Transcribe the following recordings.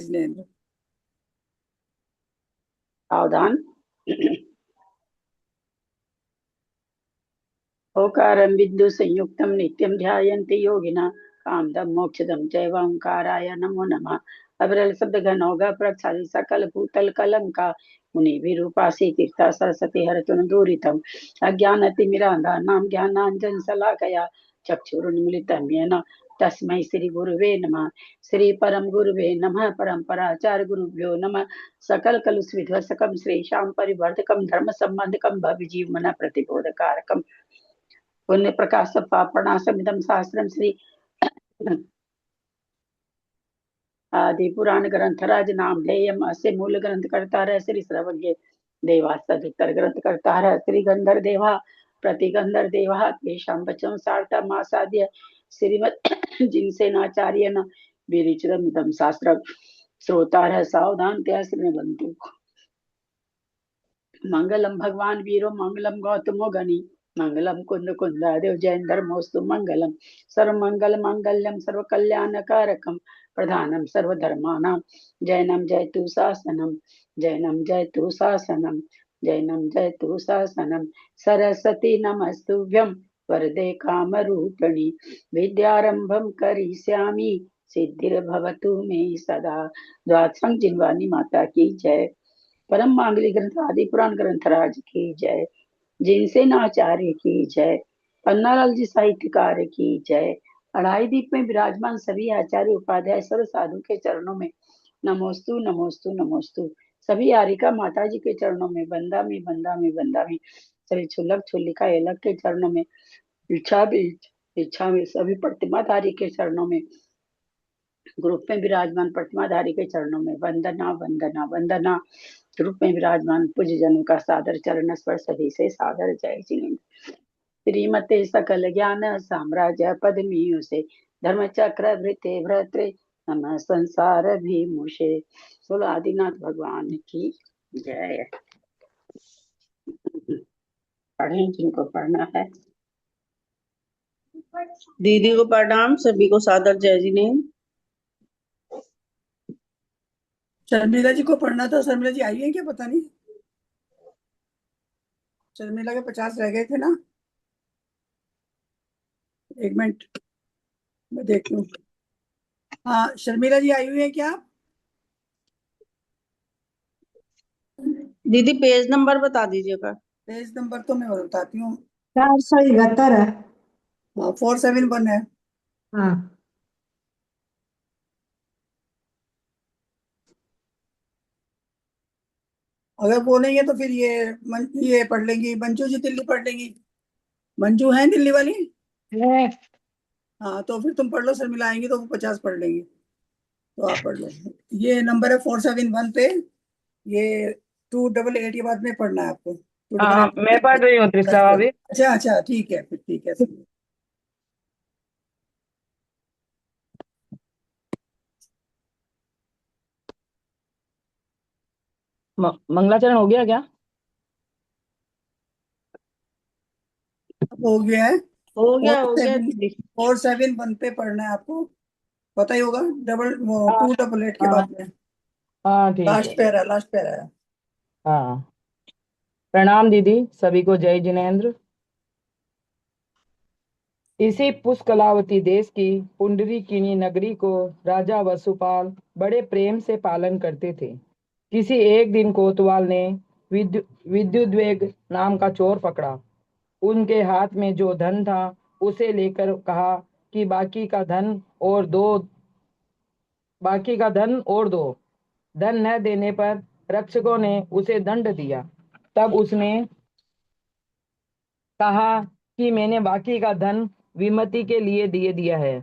जिनेंद्र। सावधान। ओकारं विद्युत संयुक्तं नित्यं ध्यायन्ति योगिना कामदं मोक्षदं चैव ओंकाराय नमो नमः। अविरल शब्द घन होगा प्रसादी सकल भूतल कलंका मुनि विरूपासी तीर्था सरस्वती हरतुन दूरितम अज्ञानतिमिरांधा नाम ज्ञानांजन शलाकया चक्षुरुन्मिलितं येन तस्मै श्री गुरुवे नमः। श्री परम गुरुवे नमः। परम्पराचार्य गुरुभ्यो नमः। सकल कलुष विध्वंसकम श्रीशां परिवर्तकम धर्म संबंधकम भव्य जीवन प्रतिबोधकारकम पुण्य प्रकाश पापणासमिदं शास्त्रम श्री आदि पुराण ग्रंथराज नाम ध्येयम अस्य मूल ग्रंथ करता रह श्री सर्वज्ञ देवास्तुतर ग्रंथ करता रह श्री गंधर देवा प्रतिगंधर देवा तेषां वचन सार्थमासाद्य श्रीमद जिनसेनाचार्य न विरिचितमिदं शास्त्रम श्रोता रह सावधान त्या श्रीमन्तु। मंगलम भगवान वीरो मंगलम गौतमो गणी मंगलम कुंद कुंदादेव जैन धर्मोस्तु मंगलम सर्वमंगल मांगल्यम सर्व कल्याण कारकम प्रधानम सर्वधर्मानां जैनम जयतु शासनम जैनम जयतु शासनम जैनम जयतु शासनम सरस्वती नमस्तुभ्यं वरदे कामरूपिणी विद्यारंभं करिष्यामि सिद्धिर्भवतु मे सदा। द्वादशं जिनवानी माता की जय। परम मांगली ग्रंथ आदि पुराण ग्रंथराज की जय। जिनसेनाचार्य की जय। पन्नालाल जी साहित्यकार की जय। अढ़ाई दीप में विराजमान सभी आचार्य उपाध्याय सर्व साधु के चरणों में नमोस्तु नमोस्तु नमोस्तु। सभी आरिका माता जी के चरणों में बंदा में बंदा में बंदा में सभी छुलक छुलिका एलक के चरणों में इच्छा में सभी प्रतिमाधारी के चरणों में ग्रुप में विराजमान प्रतिमाधारी के चरणों में वंदना वंदना वंदना। रूप में विराजमान पूज्य जनों का सादर चरण स्पर्श सभी से सादर जय जिनेंद्र। श्रीमते सकल ज्ञान साम्राज्य पदमियों से धर्म चक्र भृते भ्रत्रे नमः संसार भीमुषे। बोलो आदिनाथ भगवान की जय। पढ़ें जिनको पढ़ना है। दीदी को प्रणाम, सभी को सादर जय जिनेंद्र। शर्मिला जी को पढ़ना था। शर्मिला जी आई है क्या पता नहीं। शर्मिला के 50 रह गए थे ना। एक मिनट मैं देख लूं। हाँ शर्मिला जी आई हुई है क्या? दीदी पेज नंबर बता दीजिएगा। पेज नंबर तो मैं बताती हूँ। 471 है। 471 है। हाँ अगर बोलेंगे तो फिर ये पढ़ लेंगी। मंजू जी दिल्ली पढ़ लेंगी। मंजू है दिल्ली वाली। है। हाँ तो फिर तुम पढ़ लो। शर्मिला आएंगी तो वो 50 पढ़ लेंगी। तो आप पढ़ लो। ये नंबर है 471 पे। ये 288 के बाद में पढ़ना है आपको। हाँ मैं पढ़ रही हूँ त्रिशा भाभी। अच्छा अच्छा ठीक है फिर ठीक है। मंगलाचरण हो गया क्या? हो गया है। हो गया दीदी। 471 पे पढ़ना है आपको। पता ही होगा। हाँ 288 के हाँ बाद में हाँ ठीक लास्ट है। पैरा लास्ट पैरा है। हाँ प्रणाम दीदी, सभी को जय जिनेंद्र। इसी पुष्कलावती देश की पुंडरीकिनी नगरी को राजा वसुपाल बड़े प्रेम से पालन करते थे। किसी एक दिन कोतवाल ने विद्युद्वेग नाम का चोर पकड़ा। उनके हाथ में जो धन था उसे लेकर कहा कि बाकी का धन और दो। धन न देने पर रक्षकों ने उसे दंड दिया। तब उसने कहा कि मैंने बाकी का धन विमति के लिए दे दिया है।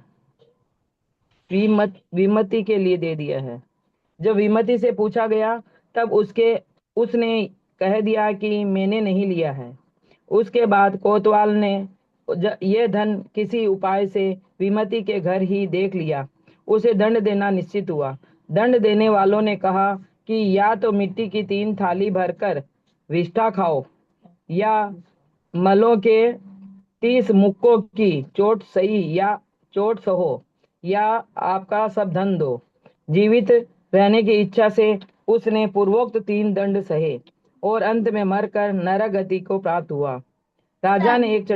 विमति के लिए दे दिया है। जब विमति से पूछा गया तब उसने कह दिया कि मैंने नहीं लिया है। उसके बाद कोतवाल ने यह धन किसी उपाय से विमति के घर ही देख लिया। उसे दंड देना निश्चित हुआ। दंड देने वालों ने कहा कि या तो मिट्टी की 3 थाली भरकर विष्ठा खाओ, या मलों के 30 मुक्कों की चोट सहो, या आपका सब धन दो। जीवित रहने की इच्छा से उसने पूर्वोक्त 3 दंड सहे और अंत में मरकर नरक गति को प्राप्त हुआ। राजा ने एक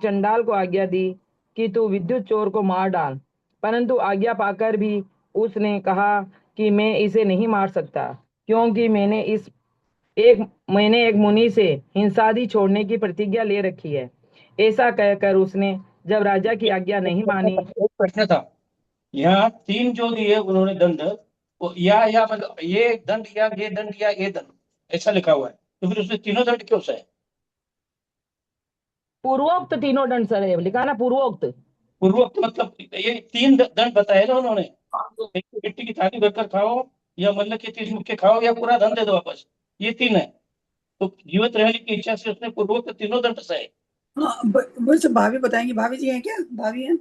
चंडाल को आज्ञा दी कि तू विद्युत चोर को मार डाल, परंतु आज्ञा पाकर भी उसने कहा कि मैं इसे नहीं मार सकता, क्योंकि मैंने एक मुनि से हिंसादि छोड़ने की प्रतिज्ञा ले रखी है। ऐसा कहकर उसने जब राजा की आज्ञा नहीं मानी। एक प्रश्न था, यहाँ 3 जो दिए उन्होंने दंड, या मतलब ये दंड या ये दंड या ये दंड ऐसा लिखा हुआ है, तो फिर उसने तीनों दंड क्यों सहे? पूर्वोक्त 3 दंड सर लिखा ना, पूर्वोक्त। पूर्वोक्त मतलब ये 3 दंड बताए ना उन्होंने, एक तो मिट्टी की थाली भरकर खाओ, या मल्ल के 30 मुक्के खाओ, या पूरा धन दे दो वापस, ये 3 है। तो जीवित रहने की इच्छा से उसने पूर्वोक्त तीनों दंड सहे। हाँ, वैसे भाभी बताएंगी, भाभी जी हैं क्या? भाभी हैं?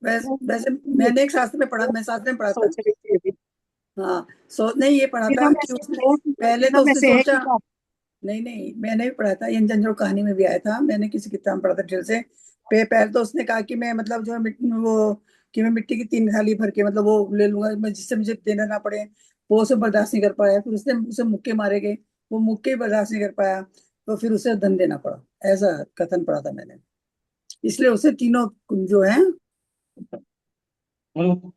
वैसे मैंने एक शास्त्र में पढ़ा, मैं शास्त्र में पढ़ा था। हाँ, नहीं, ये पढ़ा था कि उसने पहले तो उसने सोचा, नहीं, मैंने भी पढ़ा था, ये जंजोड़ कहानी में भी आया था, मैंने किसी किताब में पढ़ा था डिटेल से। पहले तो उसने कहा कि मैं मतलब जो है वो कि मैं मिट्टी की 3 थाली भर के मतलब वो ले लूंगा, मैं जिससे मुझे देना ना पड़े, वो उसे बर्दाश्त नहीं कर पाया। फिर उसने उसे मुक्के मारे गए, वो मुक्के बर्दाश्त नहीं कर पाया, तो फिर उसे धन देना पड़ा, ऐसा कथन पढ़ा था मैंने। इसलिए उसे तीनों जो है, मतलब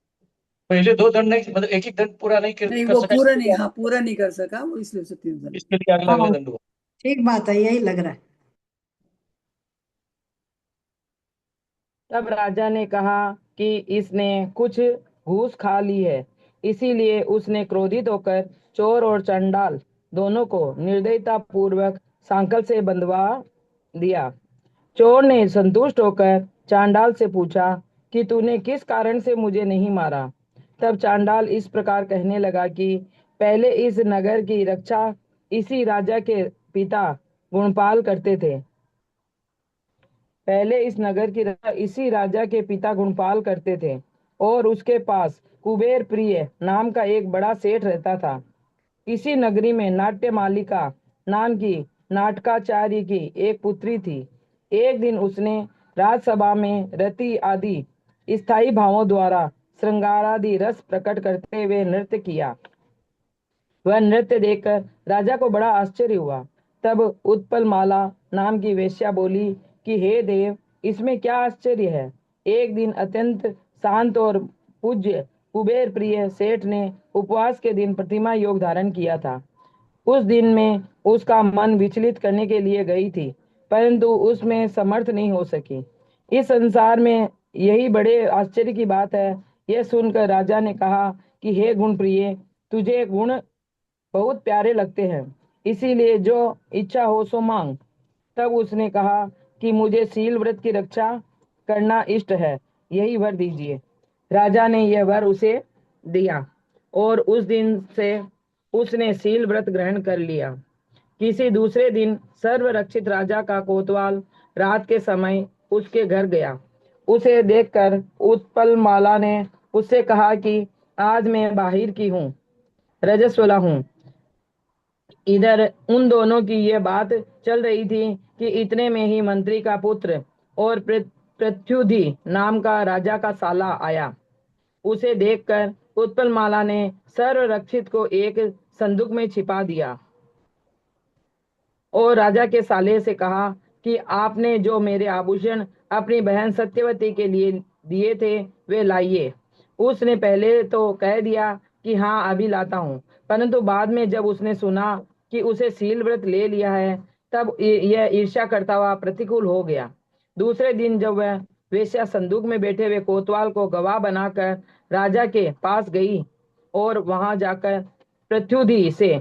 पहले 2 दंड नहीं, मतलब एक दंड पूरा नहीं कर नहीं कर वो सका, पूरा नहीं, हाँ पूरा नहीं कर सका वो, इसलिए उसे 3 धन। इसके लिए अगला दंड हुआ। ठीक बात है, यही लग रहा है। तब राजा ने कहा कि इसने कुछ घूस खा ली है, इसीलिए उसने क्रोधित होकर चोर और चंडाल दोनों को निर्दयता पूर्वक सांकल से बंधवा दिया। चोर ने संतुष्ट होकर चांडाल से पूछा कि तूने किस कारण से मुझे नहीं मारा। तब चांडाल इस प्रकार कहने लगा कि पहले इस नगर की रक्षा इसी राजा के पिता गुणपाल करते थे। पहले इस नगर की रक्षा इसी राजा के पिता गुणपाल करते थे, और उसके पास कुबेर प्रिय नाम का एक बड़ा सेठ रहता था। इसी नगरी में नाट्य मालिका नाम की नाटकाचार्य की एक पुत्री थी। एक दिन उसने राजसभा में रति आदि स्थायी भावों द्वारा श्रृंगारादि रस प्रकट करते हुए नृत्य किया। वह नृत्य देखकर राजा को बड़ा आश्चर्य हुआ। तब उत्पल माला नाम की वेश्या बोली कि हे देव, इसमें क्या आश्चर्य है। एक दिन अत्यंत शांत और पूज्य कुबेर प्रिय सेठ ने उपवास के दिन प्रतिमा योग धारण किया था। उस दिन में उसका मन विचलित करने के लिए गई थी, परंतु उसमें समर्थ नहीं हो सकी। इस संसार में यही बड़े आश्चर्य की बात है। यह सुनकर राजा ने कहा कि हे गुण प्रिय, तुझे गुण बहुत प्यारे लगते हैं, इसीलिए जो इच्छा हो सो मांग। तब उसने कहा कि मुझे शील व्रत की रक्षा करना इष्ट है, यही वर दीजिए। राजा ने यह वर उसे दिया और उस दिन से उसने शील व्रत ग्रहण कर लिया। किसी दूसरे दिन सर्वरक्षित राजा का कोतवाल रात के समय उसके घर गया। उसे देखकर उत्पल माला ने उससे कहा कि आज मैं बाहिर की हूँ, रजस्वला हूँ। इधर उन दोनों की यह बात चल रही थी कि इतने में ही मंत्री का पुत्र और प्रत्युधि नाम का राजा का साला आया। उसे देखकर उत्पलमाला ने सर्वरक्षित को एक संदूक में छिपा दिया और राजा के साले से कहा कि आपने जो मेरे आभूषण अपनी बहन सत्यवती के लिए दिए थे वे लाइए। उसने पहले तो कह दिया कि हाँ अभी लाता हूँ, परंतु बाद में जब उसने सुना कि उसे शील व्रत ले लिया है, तब यह ईर्ष्या करता हुआ प्रतिकूल हो गया। दूसरे दिन जब वह वेश्या संदूक में बैठे हुए कोतवाल को गवाह बनाकर राजा के पास गई और वहां जाकर प्रत्युधि से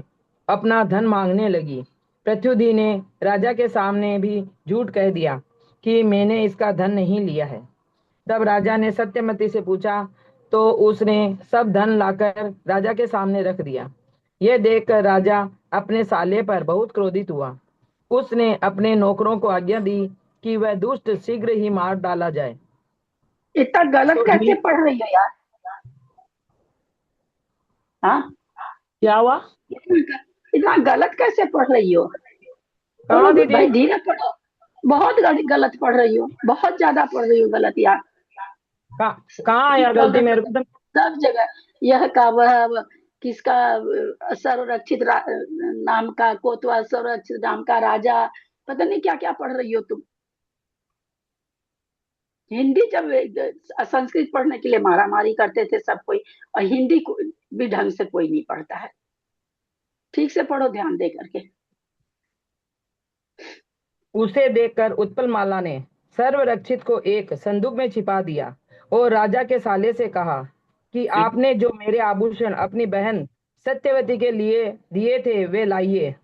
अपना धन मांगने लगी। प्रत्युधि ने राजा के सामने भी झूठ कह दिया कि मैंने इसका धन नहीं लिया है। तब राजा ने सत्यवती से पूछा तो उसने सब धन लाकर राजा के सामने रख दिया। यह देखकर राजा अपने साले पर बहुत क्रोधित हुआ। उसने अपने नौकरों को आज्ञा दी कि वह दुष्ट शीघ्र ही मार डाला जाए। इतना गलत कैसे पढ़ रही हो यार? हाँ, क्या हुआ? इतना गलत कैसे पढ़ रही हो? हाँ दीदी, भाई धीरे पढ़ो, बहुत गलत पढ़ रही हो, बहुत ज्यादा पढ़ रही हो गलत यार। कहाँ आया गलती मेरे को तो? सब जगह यह का वह किसका सर्वरक्षित नाम का कोतवाल सर्वरक्षित नाम का राजा, पता नहीं क्या क्या पढ़ रही हो तुम। हिंदी जब संस्कृत पढ़ने के लिए मारामारी करते थे सब कोई, और हिंदी को भी ढंग से कोई नहीं पढ़ता है। ठीक से पढ़ो ध्यान दे करके। उसे देखकर उत्पलमाला ने सर्वरक्षित को एक संदूक में छिपा दिया और राजा के साले से कहा कि आपने जो मेरे आभूषण अपनी बहन सत्यवती के लिए दिए थे वे लाइए।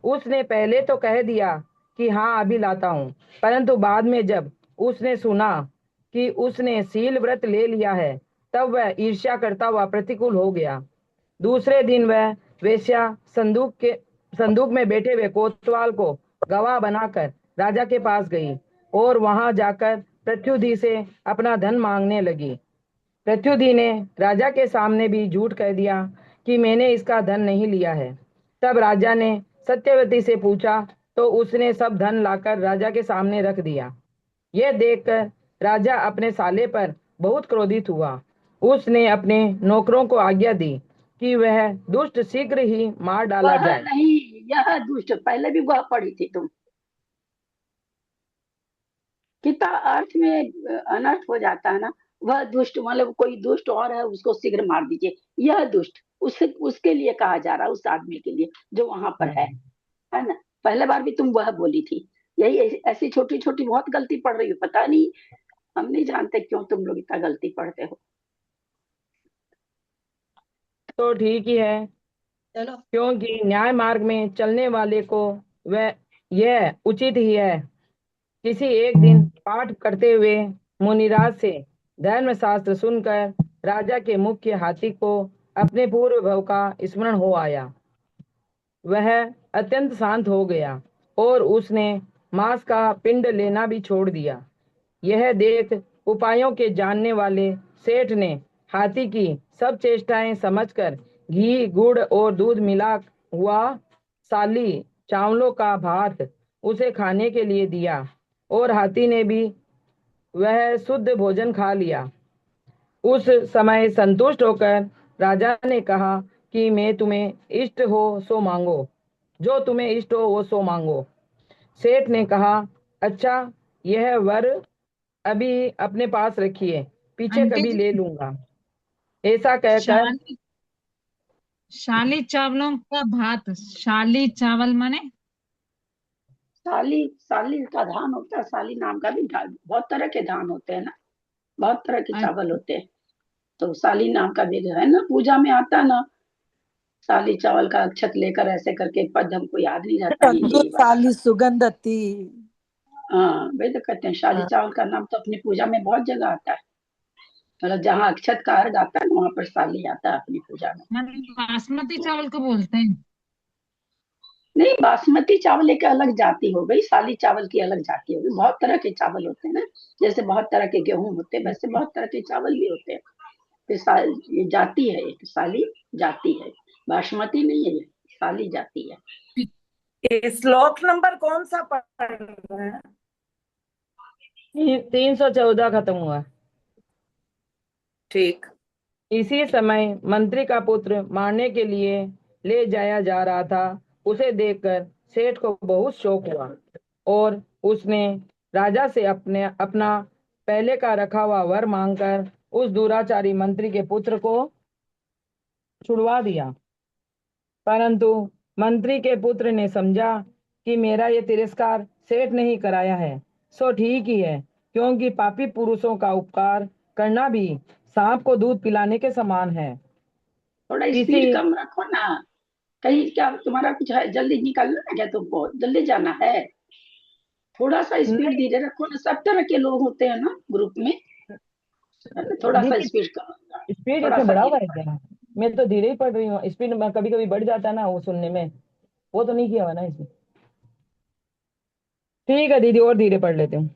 उसने पहले तो कह दिया कि हाँ अभी लाता हूँ, परंतु बाद में जब उसने सुना कि उसने शील व्रत ले लिया है तब वह ईर्ष्या करता हुआ प्रतिकूल हो गया। दूसरे दिन वह वेश्या संदूक में बैठे हुए कोतवाल को गवाह बनाकर राजा के पास गई और वहां जाकर प्रत्युधि से अपना धन मांगने लगी। प्रत्युधि ने राजा के सामने भी झूठ कह दिया कि मैंने इसका धन नहीं लिया है। तब राजा ने सत्यवती से पूछा तो उसने सब धन लाकर राजा के सामने रख दिया। यह देखकर राजा अपने साले पर बहुत क्रोधित हुआ। उसने अपने नौकरों को आज्ञा दी कि वह दुष्ट शीघ्र ही मार डाला वह जाए। नहीं, यह दुष्ट, पहले भी वह पढ़ी थी तुम। कितना अर्थ में अनर्थ हो जाता है ना। वह दुष्ट मतलब कोई दुष्ट और है, उसको शीघ्र मार दीजिए। यह दुष्ट उसके लिए कहा जा रहा है, उस आदमी के लिए जो वहां पर है ना। पहले बार भी तुम वह बोली थी। यही ऐसी छोटी छोटी बहुत गलती पढ़ रही हो, पता नहीं, हम नहीं जानते क्यों तुम लोग इतना गलती पढ़ते हो। तो ठीक ही है, चलो क्योंकि न्याय मार्ग में चलने वाले को वह यह उचित ही है। किसी एक दिन पाठ करते हुए मुनिराज से धर्मशास्त्र सुनकर राजा के मुख्य हाथी को अपने पूर्व भव का स्मरण हो आया। वह अत्यंत शांत हो गया और उसने मांस का पिंड लेना भी छोड़ दिया। यह देख उपायों के जानने वाले सेठ ने हाथी की सब चेष्टाएं समझकर घी गुड़ और दूध मिला हुआ साली चावलों का भात उसे खाने के लिए दिया और हाथी ने भी वह शुद्ध भोजन खा लिया। उस समय संतुष्ट होकर राजा ने कहा कि मैं तुम्हें इष्ट हो सो मांगो, जो तुम्हें इष्ट हो वो सो मांगो। सेठ ने कहा अच्छा, यह वर अभी अपने पास रखिए, पीछे आंटी कभी जी, ले लूंगा। ऐसा कहकर शाली शाली चावलों का भात, शाली चावल माने साली, साली का धान होता है, साली नाम का भी बहुत तरह के धान होते हैं ना, बहुत तरह के चावल होते हैं। तो साली नाम का भी है ना, पूजा में आता ना, साली चावल का अक्षत लेकर ऐसे करके पद हमको याद नहीं रहता हिंदी तंदूर वाला। साली सुगंधती। हाँ वही तो कहते हैं, शाली चावल का नाम तो अपनी पूजा में बहुत जगह आता है। मतलब जहाँ अक्षत का अर्घ आता है ना, वहां पर साली आता है अपनी पूजा में। मतलब बासमती चावल को बोलते हैं। नहीं, बासमती चावल एक अलग जाति हो गई, साली चावल की अलग जाति हो गई। बहुत तरह के चावल होते हैं ना, जैसे बहुत तरह के गेहूं होते हैं, वैसे बहुत तरह के चावल भी होते हैं। ये जाति है, एक साली जाति है, बासमती नहीं है, ये साली जाति है। ये श्लोक नंबर कौन सा पढ़ रहे हैं? 314 खत्म हुआ। ठीक। इसी समय मंत्री का पुत्र मारने के लिए ले जाया जा रहा था। उसे देखकर सेठ को बहुत शौक हुआ और उसने राजा से अपना पहले का रखा हुआ वर मांगकर उस दुराचारी मंत्री के पुत्र को छुड़वा दिया। परंतु मंत्री के पुत्र ने समझा कि मेरा ये तिरस्कार सेठ ने ही कराया है, सो ठीक ही है, क्योंकि पापी पुरुषों का उपकार करना भी सांप को दूध पिलाने के समान है। थोड़ा किसी स्पीड कम रखो ना, कहीं क्या तुम्हारा कुछ है, जल्दी निकलना है क्या तुमको, जल्दी जाना है? थोड़ा सा स्पीड धीरे रखो ना, सब तरह के लोग होते हैं ना ग्रुप में, है ना? थोड़ा सा दीदी स्पीड कम, स्पीड थोड़ा इसमें सा बढ़ा हुआ धीरे है पढ़ो। क्या? मैं तो धीरे ही पढ़ रही हूँ। स्पीड में कभी कभी बढ़ जाता है ना वो सुनने में, वो तो नहीं किया हुआ ना इसमें। ठीक है दीदी, और धीरे पढ़ लेते हूँ।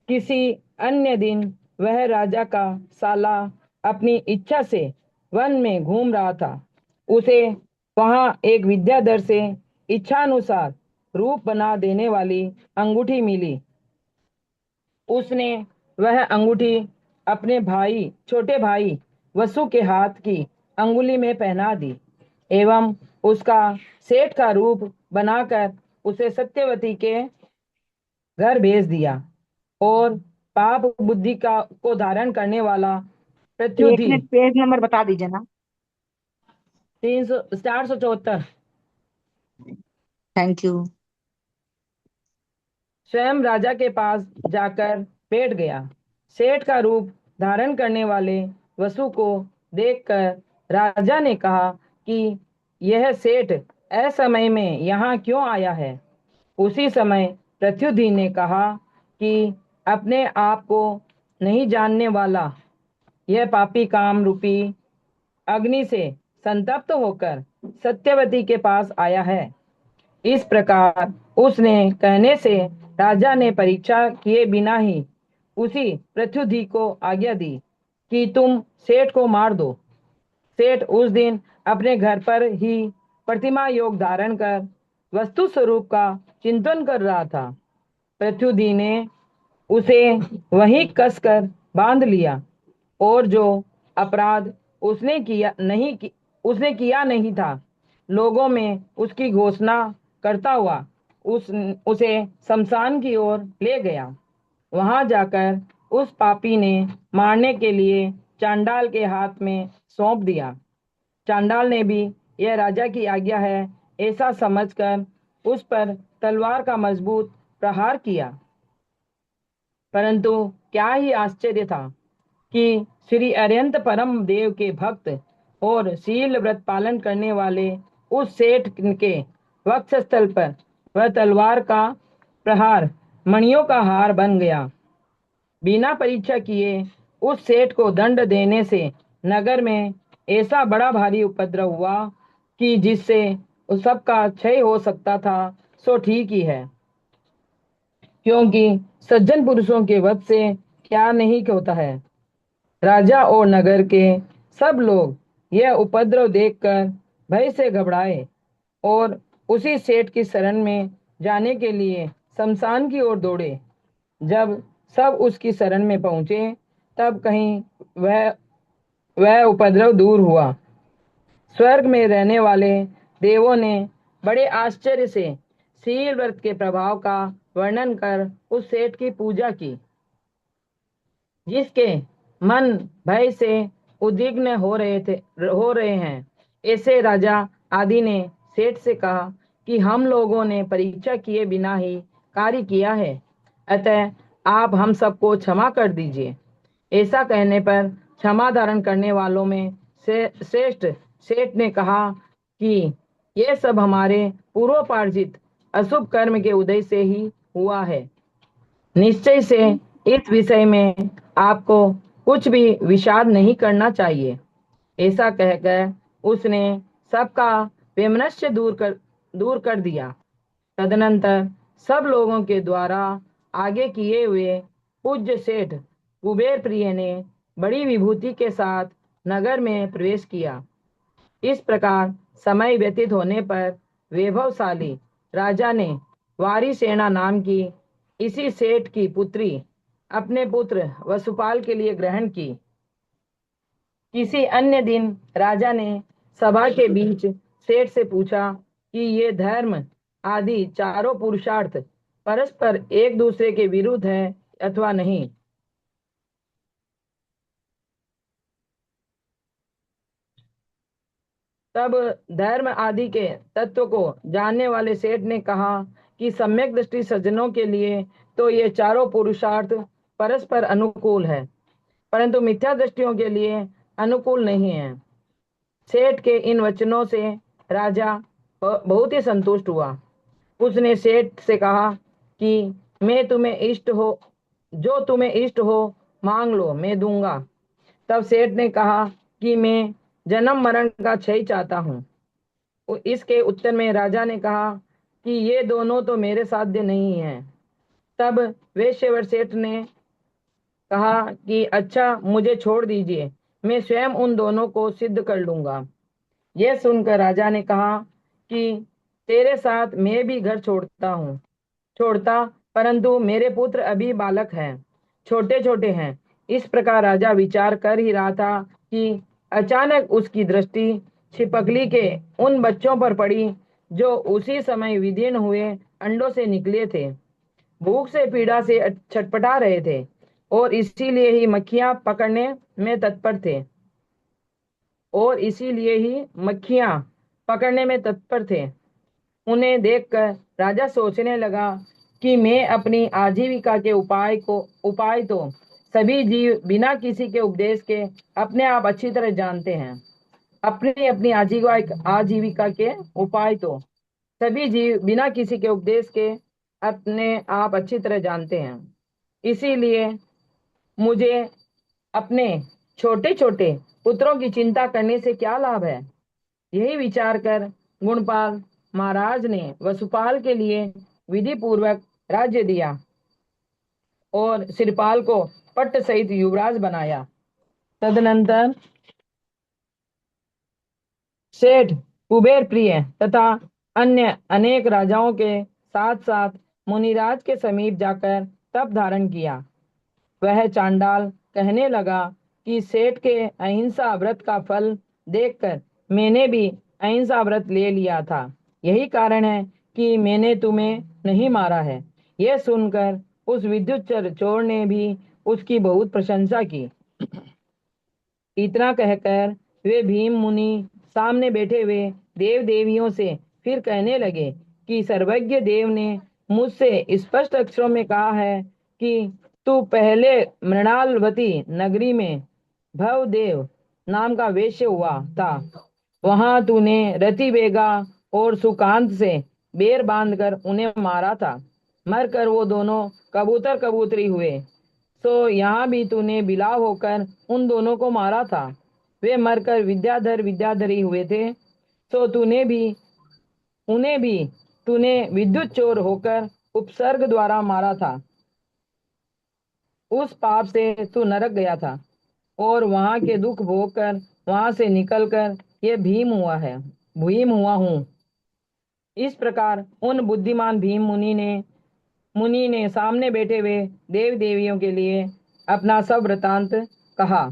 किसी अन्य दिन वह राजा का साला अपनी इच्छा से वन में घूम रहा था। उसे वहां एक विद्याधर से इच्छानुसार रूप बना देने वाली अंगूठी मिली। उसने वह अंगूठी अपने छोटे भाई वसु के हाथ की अंगुली में पहना दी एवं उसका सेठ का रूप बनाकर उसे सत्यवती के घर भेज दिया। और पाप बुद्धि को धारण करने वाला एक प्रत्युधि मिनट, पेज नंबर बता दीजिए ना। 474 थैंक यू। स्वयं राजा के पास जाकर बैठ गया। सेठ का रूप धारण करने वाले वसु को देखकर राजा ने कहा कि यह सेठ असमय में यहाँ क्यों आया है। उसी समय प्रत्युधि ने कहा कि अपने आप को नहीं जानने वाला यह पापी काम रूपी अग्नि से संतप्त होकर सत्यवती के पास आया है। इस प्रकार उसने कहने से राजा ने परीक्षा किए बिना ही उसी प्रत्युधि को आज्ञा दी कि तुम सेठ को मार दो। सेठ उस दिन अपने घर पर ही प्रतिमा योग धारण कर वस्तु स्वरूप का चिंतन कर रहा था। प्रत्युधि ने उसे वहीं कसकर बांध लिया और जो अपराध उसने किया नहीं था, लोगों में उसकी घोषणा करता हुआ उसे शमशान की ओर ले गया। वहां जाकर उस पापी ने मारने के लिए चांडाल के हाथ में सौंप दिया। चांडाल ने भी यह राजा की आज्ञा है ऐसा समझकर उस पर तलवार का मजबूत प्रहार किया। परंतु क्या ही आश्चर्य था कि श्री अरिहंत परम देव के भक्त और शील व्रत पालन करने वाले उस सेठ के वक्षस्थल पर वह तलवार का प्रहार मणियों का हार बन गया। बिना परीक्षा किए उस सेठ को दंड देने से नगर में ऐसा बड़ा भारी उपद्रव हुआ कि जिससे उस सबका क्षय हो सकता था, सो ठीक ही है। क्योंकि सज्जन पुरुषों के वध से क्या नहीं होता है। राजा और नगर के सब लोग यह उपद्रव देखकर भय से घबराए और उसी सेठ की शरण में जाने के लिए शमशान की ओर दौड़े। जब सब उसकी शरण में पहुंचे तब कहीं वह उपद्रव दूर हुआ। स्वर्ग में रहने वाले देवों ने बड़े आश्चर्य से शील व्रत के प्रभाव का वर्णन कर उस सेठ की पूजा की। जिसके मन भय से उद्विग्न हो रहे हैं, ऐसे राजा आदि ने सेठ से कहा कि हम लोगों ने परीक्षा किए बिना ही कार्य किया है, अतः आप हम सबको क्षमा कर दीजिए। ऐसा कहने पर क्षमा धारण करने वालों में श्रेष्ठ सेठ ने कहा कि यह सब हमारे पूर्वोपार्जित अशुभ कर्म के उदय से ही हुआ है। निश्चय से इस विषय में आपको कुछ भी विषाद नहीं करना चाहिए। ऐसा कहकर उसने सबका वैमनस्य दूर कर दिया। तदनंतर सब लोगों के द्वारा आगे किए हुए पूज्य सेठ कुबेर प्रिय ने बड़ी विभूति के साथ नगर में प्रवेश किया। इस प्रकार समय व्यतीत होने पर वैभवशाली राजा ने वारिसेना नाम की इसी सेठ की पुत्री अपने पुत्र वसुपाल के लिए ग्रहण की। किसी अन्य दिन राजा ने सभा के बीच सेठ से पूछा कि ये धर्म आदि चारों पुरुषार्थ परस्पर एक दूसरे के विरुद्ध है अथवा नहीं। तब धर्म आदि के तत्व को जानने वाले सेठ ने कहा कि सम्यक दृष्टि सज्जनों के लिए तो ये चारों पुरुषार्थ परस्पर अनुकूल है, परंतु मिथ्या दृष्टियों के लिए अनुकूल नहीं है। सेठ के इन वचनों से राजा बहुत ही संतुष्ट हुआ। उसने सेठ से कहा कि मैं तुम्हें जो तुम्हें इष्ट हो मांग लो, मैं दूंगा। तब सेठ ने कहा कि मैं जन्म मरण का क्षय चाहता हूँ। इसके उत्तर में राजा ने कहा कि ये दोनों तो मेरे साध्य नहीं है। तब वेश्यवर सेठ ने कहा कि अच्छा, मुझे छोड़ दीजिए, मैं स्वयं उन दोनों को सिद्ध कर लूंगा। यह सुनकर राजा ने कहा कि तेरे साथ मैं भी घर छोड़ता, परंतु मेरे पुत्र अभी बालक हैं, छोटे छोटे हैं, इस प्रकार राजा विचार कर ही रहा था कि अचानक उसकी दृष्टि छिपकली के उन बच्चों पर पड़ी जो उसी समय विदीर्ण हुए अंडों से निकले थे। भूख से पीड़ा से छटपटा रहे थे और इसीलिए ही मक्खियां पकड़ने में तत्पर थे उन्हें देखकर राजा सोचने लगा कि मैं अपनी आजीविका के उपाय तो सभी जीव बिना किसी के उपदेश के अपने आप अच्छी तरह जानते हैं। अपनी अपनी आजीविका के उपाय तो सभी जीव बिना किसी के उपदेश के अपने आप अच्छी तरह जानते हैं। इसीलिए मुझे अपने छोटे छोटे पुत्रों की चिंता करने से क्या लाभ है। यही विचार कर गुणपाल महाराज ने वसुपाल के लिए विधि पूर्वक राज्य दिया और सिरपाल को पट्ट सहित युवराज बनाया। तदनंतर सेठ कुबेर प्रिय तथा अन्य अनेक राजाओं के साथ साथ मुनिराज के समीप जाकर तप धारण किया। वह चांडाल कहने लगा कि सेठ के अहिंसा व्रत का फल देखकर मैंने भी अहिंसा व्रत ले लिया था। यही कारण है कि मैंने तुम्हें नहीं मारा है। यह सुनकर उस विद्युत चोर ने भी उसकी बहुत प्रशंसा की। इतना कहकर वे भीम मुनि सामने बैठे हुए देव देवियों से फिर कहने लगे कि सर्वज्ञ देव ने मुझसे स्पष्ट अक्षरों में कहा है कि तू पहले मृणालवती नगरी में भवदेव नाम का वेश्य हुआ था। वहां तूने रति बेगा और सुकांत से बेर बांधकर उन्हें मारा था। मरकर वो दोनों कबूतर कबूतरी हुए। तो यहाँ भी तूने बिलाव होकर उन दोनों को मारा था। वे मरकर विद्याधर विद्याधरी हुए थे। तो उन्हें भी तूने विद्युत चोर होकर उपसर्ग द्वारा मारा था। उस पाप से तू नरक गया था और वहां के दुख भोगकर वहां से निकलकर ये भीम हुआ हूँ। इस प्रकार उन बुद्धिमान भीम मुनि ने सामने बैठे हुए देव देवियों के लिए अपना सब वृतांत कहा।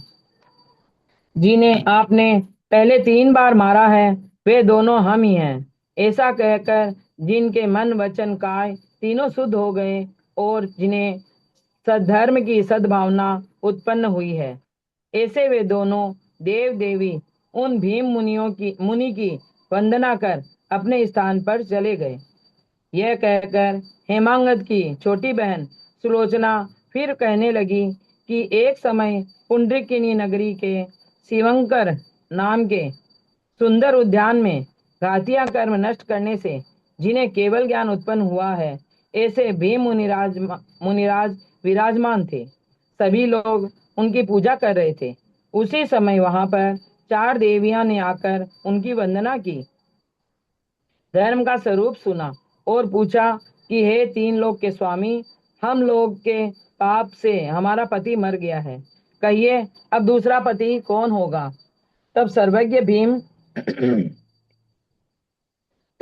जिन्हें आपने पहले 3 बार मारा है वे दोनों हम ही हैं। ऐसा कहकर जिनके मन वचन काय तीनों शुद्ध हो गए और जिन्हें सद्धर्म की सद्भावना उत्पन्न हुई है, ऐसे वे दोनों देव देवी उन भीम मुनि की वंदना कर अपने स्थान पर चले गए। यह कहकर हेमांगद की छोटी बहन सुलोचना फिर कहने लगी कि एक समय पुंडरीकिनी नगरी के शिवंकर नाम के सुंदर उद्यान में घातिया कर्म नष्ट करने से जिन्हें केवल ज्ञान उत्पन्न हुआ है, ऐसे भीम मुनिराज विराजमान थे। सभी लोग उनकी पूजा कर रहे थे। उसी समय वहां पर 4 देवियां ने आकर उनकी वंदना की, धर्म का स्वरूप सुना और पूछा कि हे 3 लोक के स्वामी, हम लोग के पाप से हमारा पति मर गया है, कहिए अब दूसरा पति कौन होगा। तब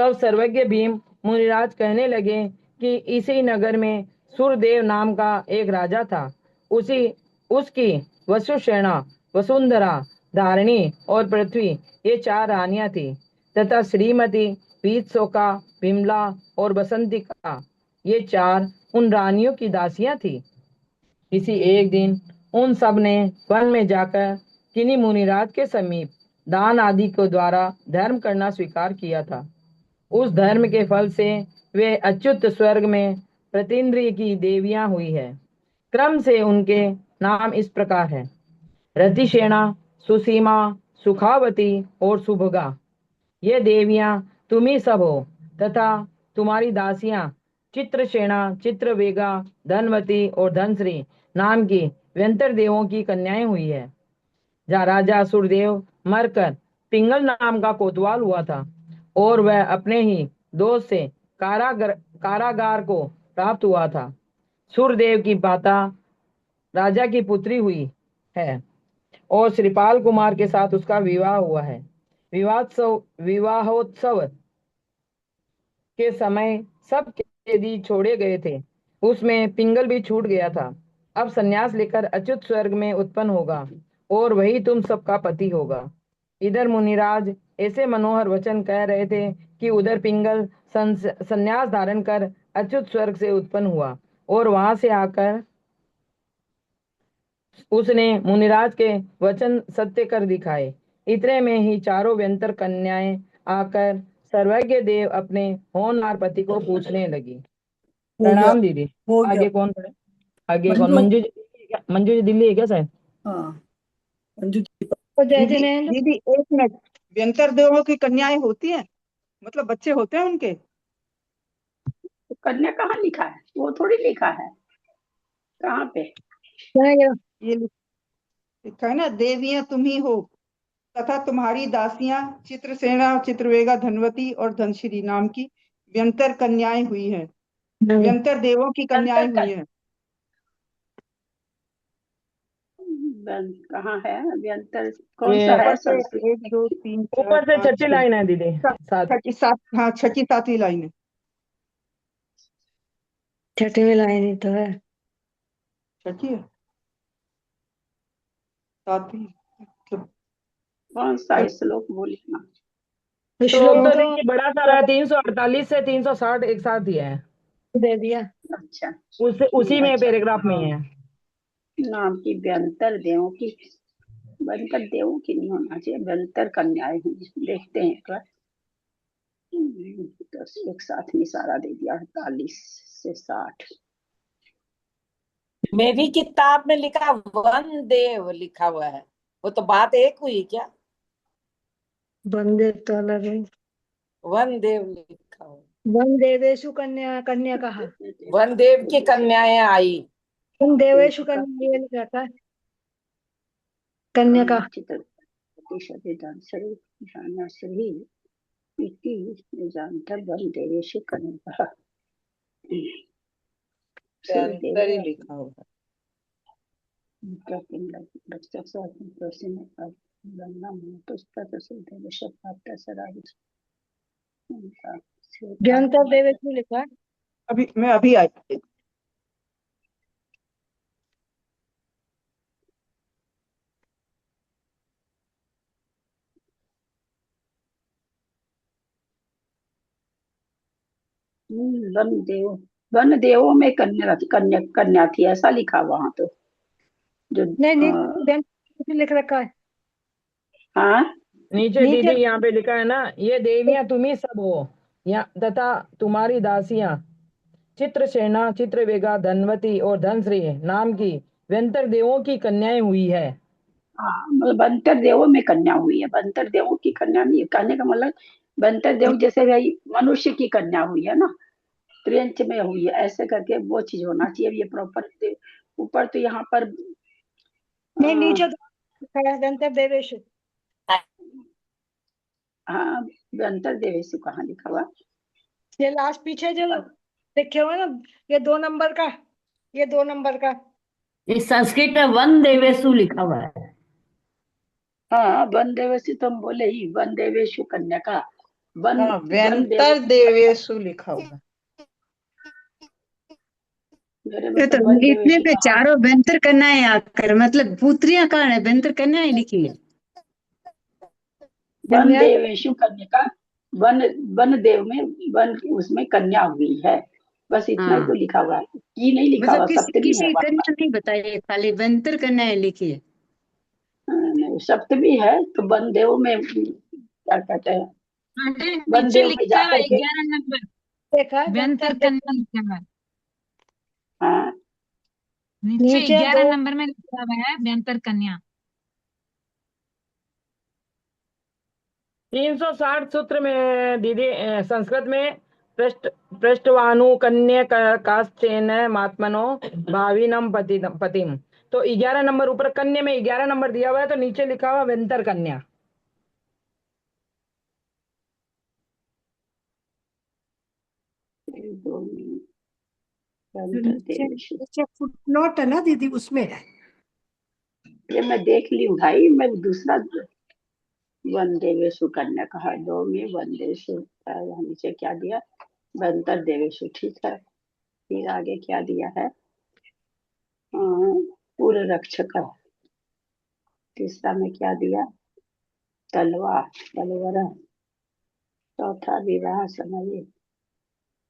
सर्वज्ञ भीम मुनिराज कहने लगे कि इसी नगर में सूरदेव नाम का एक राजा था। उसकी वसुसेना, वसुंधरा, धारिणी और पृथ्वी ये 4 रानियां थी तथा श्रीमती, पीतशोका, विमला और बसंतिका ये 4 उन रानियों की दासियां थी। किसी एक दिन उन सब ने वन में जाकर किन्हीं मुनिराज के समीप दान आदि के द्वारा धर्म करना स्वीकार किया था। उस धर्म के फल से वे अच्युत स्वर्ग में प्रतीन्द्रिय की देवियां हुई है। क्रम से उनके नाम इस प्रकार है: रतिसेना, सुसीमा, सुखावती और सुभगा। ये देवियां तुम ही सब हो तथा तुम्हारी दासियां चित्रसेना, चित्रवेगा, धनवती और धनश्री नाम की व्यंतर देवों की कन्याएं हुई है। जहाँ राजा सूरदेव मरकर पिंगल नाम का कोतवाल हुआ था और वह अपने ही दोष से कारागार को प्राप्त हुआ था। सूरदेव की माता राजा की पुत्री हुई है और श्रीपाल कुमार के साथ उसका विवाह हुआ है। विवाहोत्सव के समय सब कैदी छोड़े गए थे। उसमें पिंगल भी छूट गया था। अब संन्यास लेकर अच्युत स्वर्ग में उत्पन्न होगा और वही तुम सबका पति होगा। इधर मुनिराज ऐसे मनोहर वचन कह रहे थे कि उधर पिंगल संन्यास धारण कर अच्युत स्वर्ग से उत्पन्न हुआ और वहां से आकर उसने मुनिराज के वचन सत्य कर दिखाए। इतने में ही चारों व्यंतर कन्याएं आकर सर्वज्ञ देव अपने होनहार पति को पूछने लगी। हो गया प्रणाम दीदी। हो गया। आगे कौन पढ़े? आगे कौन? मंजू। मंजू जी? मंजू जी दिल्ली है क्या शायद? हाँ मंजू जी। तो दीदी दीदी एक मिनट, व्यंतर देवों की कन्याएं होती हैं, मतलब बच्चे होते हैं उनके? तो कन्या कहाँ लिखा है? वो थोड़ी लिखा है, कहाँ पे? ये लिखा है ना, देवियां तुम ही हो तथा तुम्हारी दासियां चित्रसेना, चित्रवेगा, धनवती और धनश्री नाम की व्यंतर कन्याएं हुई हैं। व्यंतर देवों की कन्याएं हुई हैं। कहाँ है व्यंतर? कौन सा है? ऊपर से संस्कृत 1 2 3 4 ऊपर से 5 छठी 6 लाइन है दीदी, सात। छठी सात, हाँ छठी सातवीं लाइन है। छठवीं लाइन ही तो है। छठी है, सातवीं मतलब कौन सा श्लोक बोली ना? श्लोक तो तो देखिए बड़ा सारा है, 348 से 360 एक साथ ही है। दे दिया। अच्छा, उसी में अच्छा। पैराग्राफ में है। नाम की व्यंतर देवों की, व्यंतर देवों की नहीं होना चाहिए, व्यंतर कन्याएं हुई। देखते हैं एक बार। तो एक साथ में सारा दे दिया, 48 से 60। मेरी किताब में लिखा वन देव लिखा हुआ है, वो तो बात एक हुई क्या? वंदे तो अलग है। वन देव लिखा हुआ। वन देवेशु कन्या, कन्या कहा। वन देव की कन्याएं आई। वन देवेशु कन्या ये लिख रखा है, कन्या का। देवेश कन्या व्यंतर ही लिखा हुआ। व्यंतर देवेशु लिखा है। मैं अभी आई। वन देवों में कन्या कन्या कन्या थी, ऐसा लिखा वहां तो। जो नहीं नीचे व्यंतर लिख रखा है। हाँ, नीचे दीदी यहाँ पे लिखा है ना, ये देवियां तुम ही सब हो या तथा तुम्हारी दासियां चित्रसेना, चित्रवेगा, धनवती और धनश्री नाम की व्यंतर देवों की कन्याएं हुई है। हाँ, मतलब बंतर देवों में कन्या हुई है, बंतर देवों की कन्या नहीं। कहने का मतलब बंतर देव जैसे भाई मनुष्य की कन्या हुई है ना, त्रियंच में हुई है, ऐसे करके वो चीज होना चाहिए। ये प्रॉपर ऊपर तो यहाँ पर नहीं नीचे लिखा है व्यंतर देवेशु। हाँ, बंतर देवेश कहाँ लिखा हुआ? ये लास्ट पीछे जो लिखे हुए ना, ये 2 नंबर का, ये 2 नंबर का। इस संस्कृत में वन देवेशु लिखा हुआ है। हाँ, वन देवेशु तो हम बोले ही, वन देवेशु कन्या का वन। हाँ, व्यंतर देवेशु लिखा हुआ। ये तो लिखने पे चारों व्यंतर कन्याएं आकर, मतलब पुत्रियां कहाँ है, व्यंतर कन्याएं लिखी है। वन देवेशु कन्या का, वन वन देव में वन, उसमें कन्या हुई है, बस इतना ही तो लिखा हुआ है। की नहीं लिखा हुआ, मतलब सप्तमी किसी है। कन्या नहीं बताइए, खाली व्यंतर कन्याएं लिखी है। नहीं, सप्तमी है तो वन देव में क्या कहते हैं, वन नीचे देव में लिखा है जाकर के 11 नंबर देखा है व्यंतर कन्या लिखा है। हाँ, नीचे नीचे 11 2 नंबर में लिखा हुआ है व्यंतर कन्या। 360 सूत्र में दीदी संस्कृत में पृष्ठवानु कन्या काश्चन महात्मनो भाविनम पतिम। तो 11 नंबर ऊपर कन्या में 11 नंबर दिया हुआ है, तो नीचे लिखा हुआ व्यंतर कन्या। नीचे फुटनोट है ना दीदी, उसमें है। ये मैं देख ली हूँ भाई, मैं दूसरा वन देवेशु कन्या कहा, 2 में वन देवेशु, नीचे क्या दिया, बंतर देवेशु, ठीक है। फिर आगे क्या दिया है? हाँ, पूर्व रक्षक। तीसरा में क्या दिया? तलवार, तलवार। चौथा विवाह समय,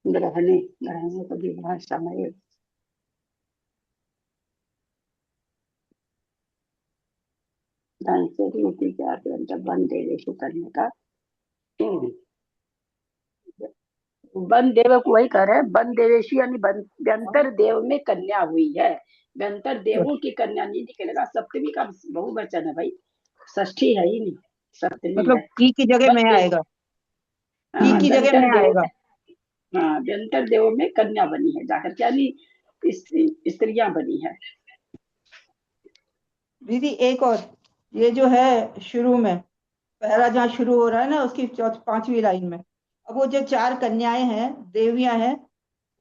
ग्रहणे, ग्रहणे तो विवाह समय। धन से रीति के अत्यंत बन देवेशु करने का। वन देव को वही कह रहे हैं, वन देवेशी यानी व्यंतर देव में कन्या हुई है। व्यंतर देवों की कन्या नहीं निकलेगा, सप्तमी का बहुवचन है भाई, षष्ठी है ही नहीं, सप्तमी मतलब है। की जगह में वन देव- आएगा, हाँ, की जगह व्यंतर में देव आएगा। में, हाँ, व्यंतर देव में कन्या बनी है जाकर, क्या स्त्रियां बनी है। दीदी एक और, ये जो है शुरू में पहला जहाँ शुरू हो रहा है ना, उसकी पांचवी लाइन में, अब वो जो 4 कन्याएं हैं, देवियां हैं,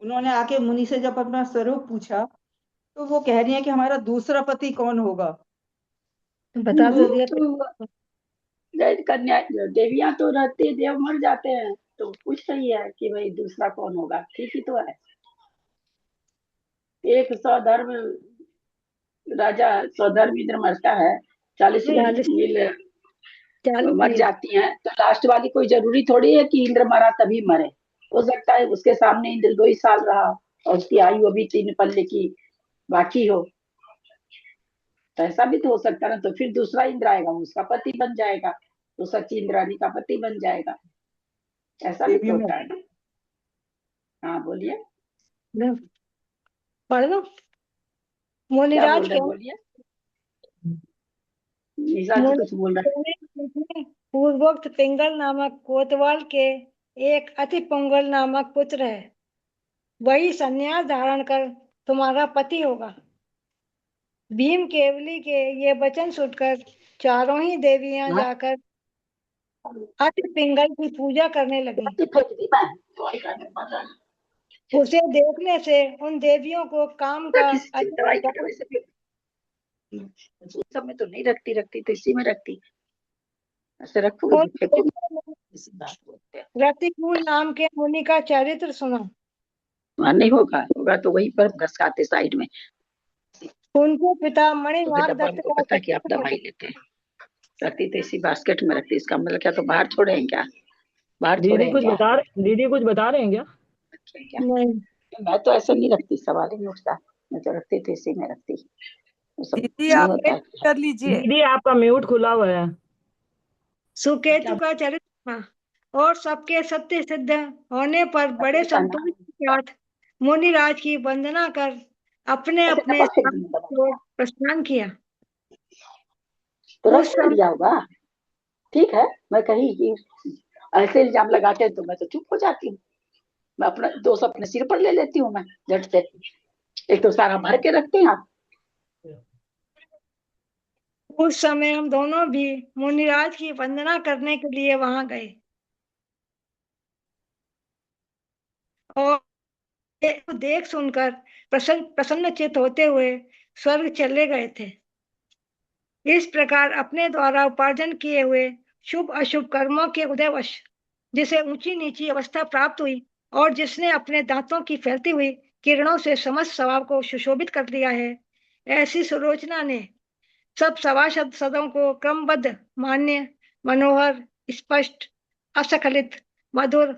उन्होंने आके मुनि से जब अपना स्वरूप पूछा, तो वो कह रही है कि हमारा दूसरा पति कौन होगा। बता तो दिया। तो कन्या देवियां तो रहती, देव मर जाते हैं, तो पूछ रही है कि भाई दूसरा कौन होगा, ठीक ही तो है। एक सौधर्म राजा, सौधर्म इंद्र मरता है, 40 मील मर जाती हैं, तो लास्ट वाली कोई जरूरी थोड़ी है कि इंद्र मरा तभी मरे। हो सकता है उसके सामने इंद्र 2 ही साल रहा और उसकी आयु अभी 3 पल्ले की बाकी हो, तो ऐसा भी तो हो सकता है ना। तो फिर दूसरा इंद्र आएगा, उसका पति बन जाएगा, तो सची इंद्राणी का पति बन जाएगा, ऐसा भी तो देवियों में होता है ना। हाँ बोलिए, पढ़ लो। क्या मुनिराज बोल रहे के बोलिए, निशा जी कुछ बोल रहे पूर्वोक्त पिंगल नामक कोतवाल के एक अति पुंगल नामक पुत्र है, वही संन्यास धारण कर तुम्हारा पति होगा। भीम केवली के ये वचन सुनकर चारों ही देवियां हैं। जाकर अति पिंगल की पूजा करने लगी। फेंक दी मैं, तो आई करने पड़ रहा है। उसे देखने से उन देवियों को काम का किसी चीज दवाई की दवाई से उस सब में तो नहीं रखती, रखती तो इसी में रखती, ऐसे रखोगे उन फेंकोगे, इसी बात बोलते हैं। रतिकुल नाम के मुनि का चरित्र सुना। वहाँ नहीं होगा, होगा तो वहीं पर घसकाते साइड में, उनके पिता तो फिर मणिनाग डब्बा दत्त हमको का पता है कि आप दवाई लेते हैं। रखती तो इसी बास्केट में रखती, इसका मतलब क्या तो बाहर छोड़े हैं क्या, बाहर छोड़े हैं क्या? दीदी कुछ बता रहे हैं क्या? क्या? नहीं। मैं तो ऐसे नहीं रखती, सवाल ही नहीं उठता, मैं तो रखती तो इसी में रखती, वो सब दीदी नहीं आप होता है। कर लीजिए। दीदी आपका म्यूट खुला हुआ है। सुकेतु का चरित्र सुना और सबके सत्य सिद्ध होने पर बड़े संतोष के साथ मुनिराज की वंदना कर अपने ऐसे अपने डब्बा फेंक स्थान दूंगा, की ओर प्रस्थान किया। तो उस रख समय दिया होगा, ठीक है। मैं कहीं कि ऐसे इल्जाम लगाते हैं तो मैं तो चुप हो जाती हूँ, मैं अपना दोष अपने सिर पर ले लेती हूँ मैं झट से। एक तो सारा भर के रखते हैं आप। उस समय हम दोनों भी मुनिराज की वंदना करने के लिए वहां गए और देख सुनकर प्रसन्न चित्त होते हुए स्वर्ग चले गए थे। इस प्रकार अपने द्वारा उपार्जन किए हुए शुभ अशुभ कर्मों के उदयवश जिसे ऊंची नीची अवस्था प्राप्त हुई और जिसने अपने दांतों की फैलती हुई किरणों से समस्त स्वभाव को सुशोभित कर दिया है, ऐसी सुलोचना ने सब सभासद सदों को क्रमबद्ध, मान्य, मनोहर, स्पष्ट, असखलित, मधुर,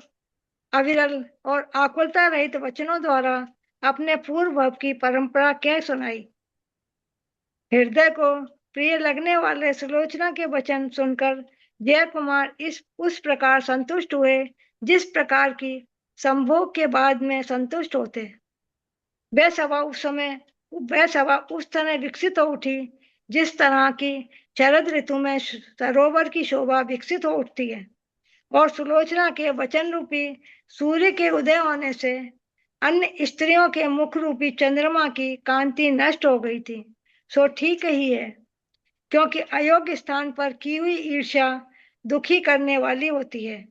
अविरल और आकुलता रहित वचनों द्वारा अपने पूर्व भाव की परंपरा कह सुनाई। हृदय को प्रिय लगने वाले सुलोचना के वचन सुनकर जय कुमार उस प्रकार संतुष्ट हुए जिस प्रकार की संभोग के बाद में संतुष्ट होते। वह सभा उस समय विकसित हो उठी जिस तरह की शरद ऋतु में सरोवर की शोभा विकसित हो उठती है और सुलोचना के वचन रूपी सूर्य के उदय होने से अन्य स्त्रियों के मुख रूपी चंद्रमा की कांति नष्ट हो गई थी। सो ठीक ही है, क्योंकि अयोग्य स्थान पर की हुई ईर्ष्या दुखी करने वाली होती है।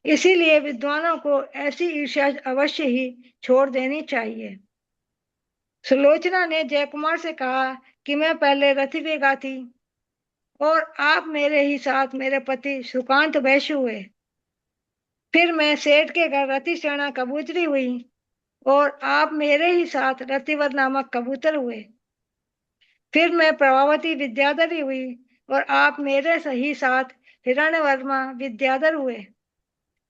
इसीलिए विद्वानों को ऐसी ईर्ष्या अवश्य ही छोड़ देनी चाहिए। सुलोचना ने जयकुमार से कहा कि मैं पहले रतिवेगा थी और आप मेरे ही साथ मेरे पति सुकांत वैश्य हुए। फिर मैं सेठ के घर रति सेना कबूतरी हुई और आप मेरे ही साथ रतिवर नामक कबूतर हुए। फिर मैं प्रभावती विद्याधरी हुई और आप मेरे सही साथ हिरण्यवर्मा विद्याधर हुए।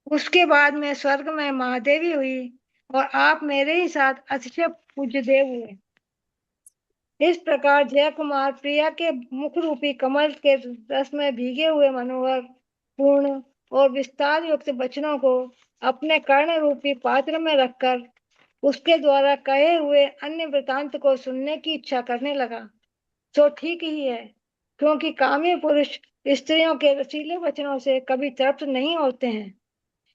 उसके बाद मैं स्वर्ग में महादेवी हुई और आप मेरे ही साथ अतिशय पूज्यदेव हुए। इस प्रकार जय कुमार प्रिया के मुख रूपी कमल के रस में भीगे हुए मनोहर, पूर्ण और विस्तार युक्त वचनों को अपने कर्ण रूपी पात्र में रखकर उसके द्वारा कहे हुए अन्य वृतांत को सुनने की इच्छा करने लगा। तो ठीक ही है, क्योंकि कामी पुरुष स्त्रियों के रसीले वचनों से कभी तृप्त नहीं होते हैं।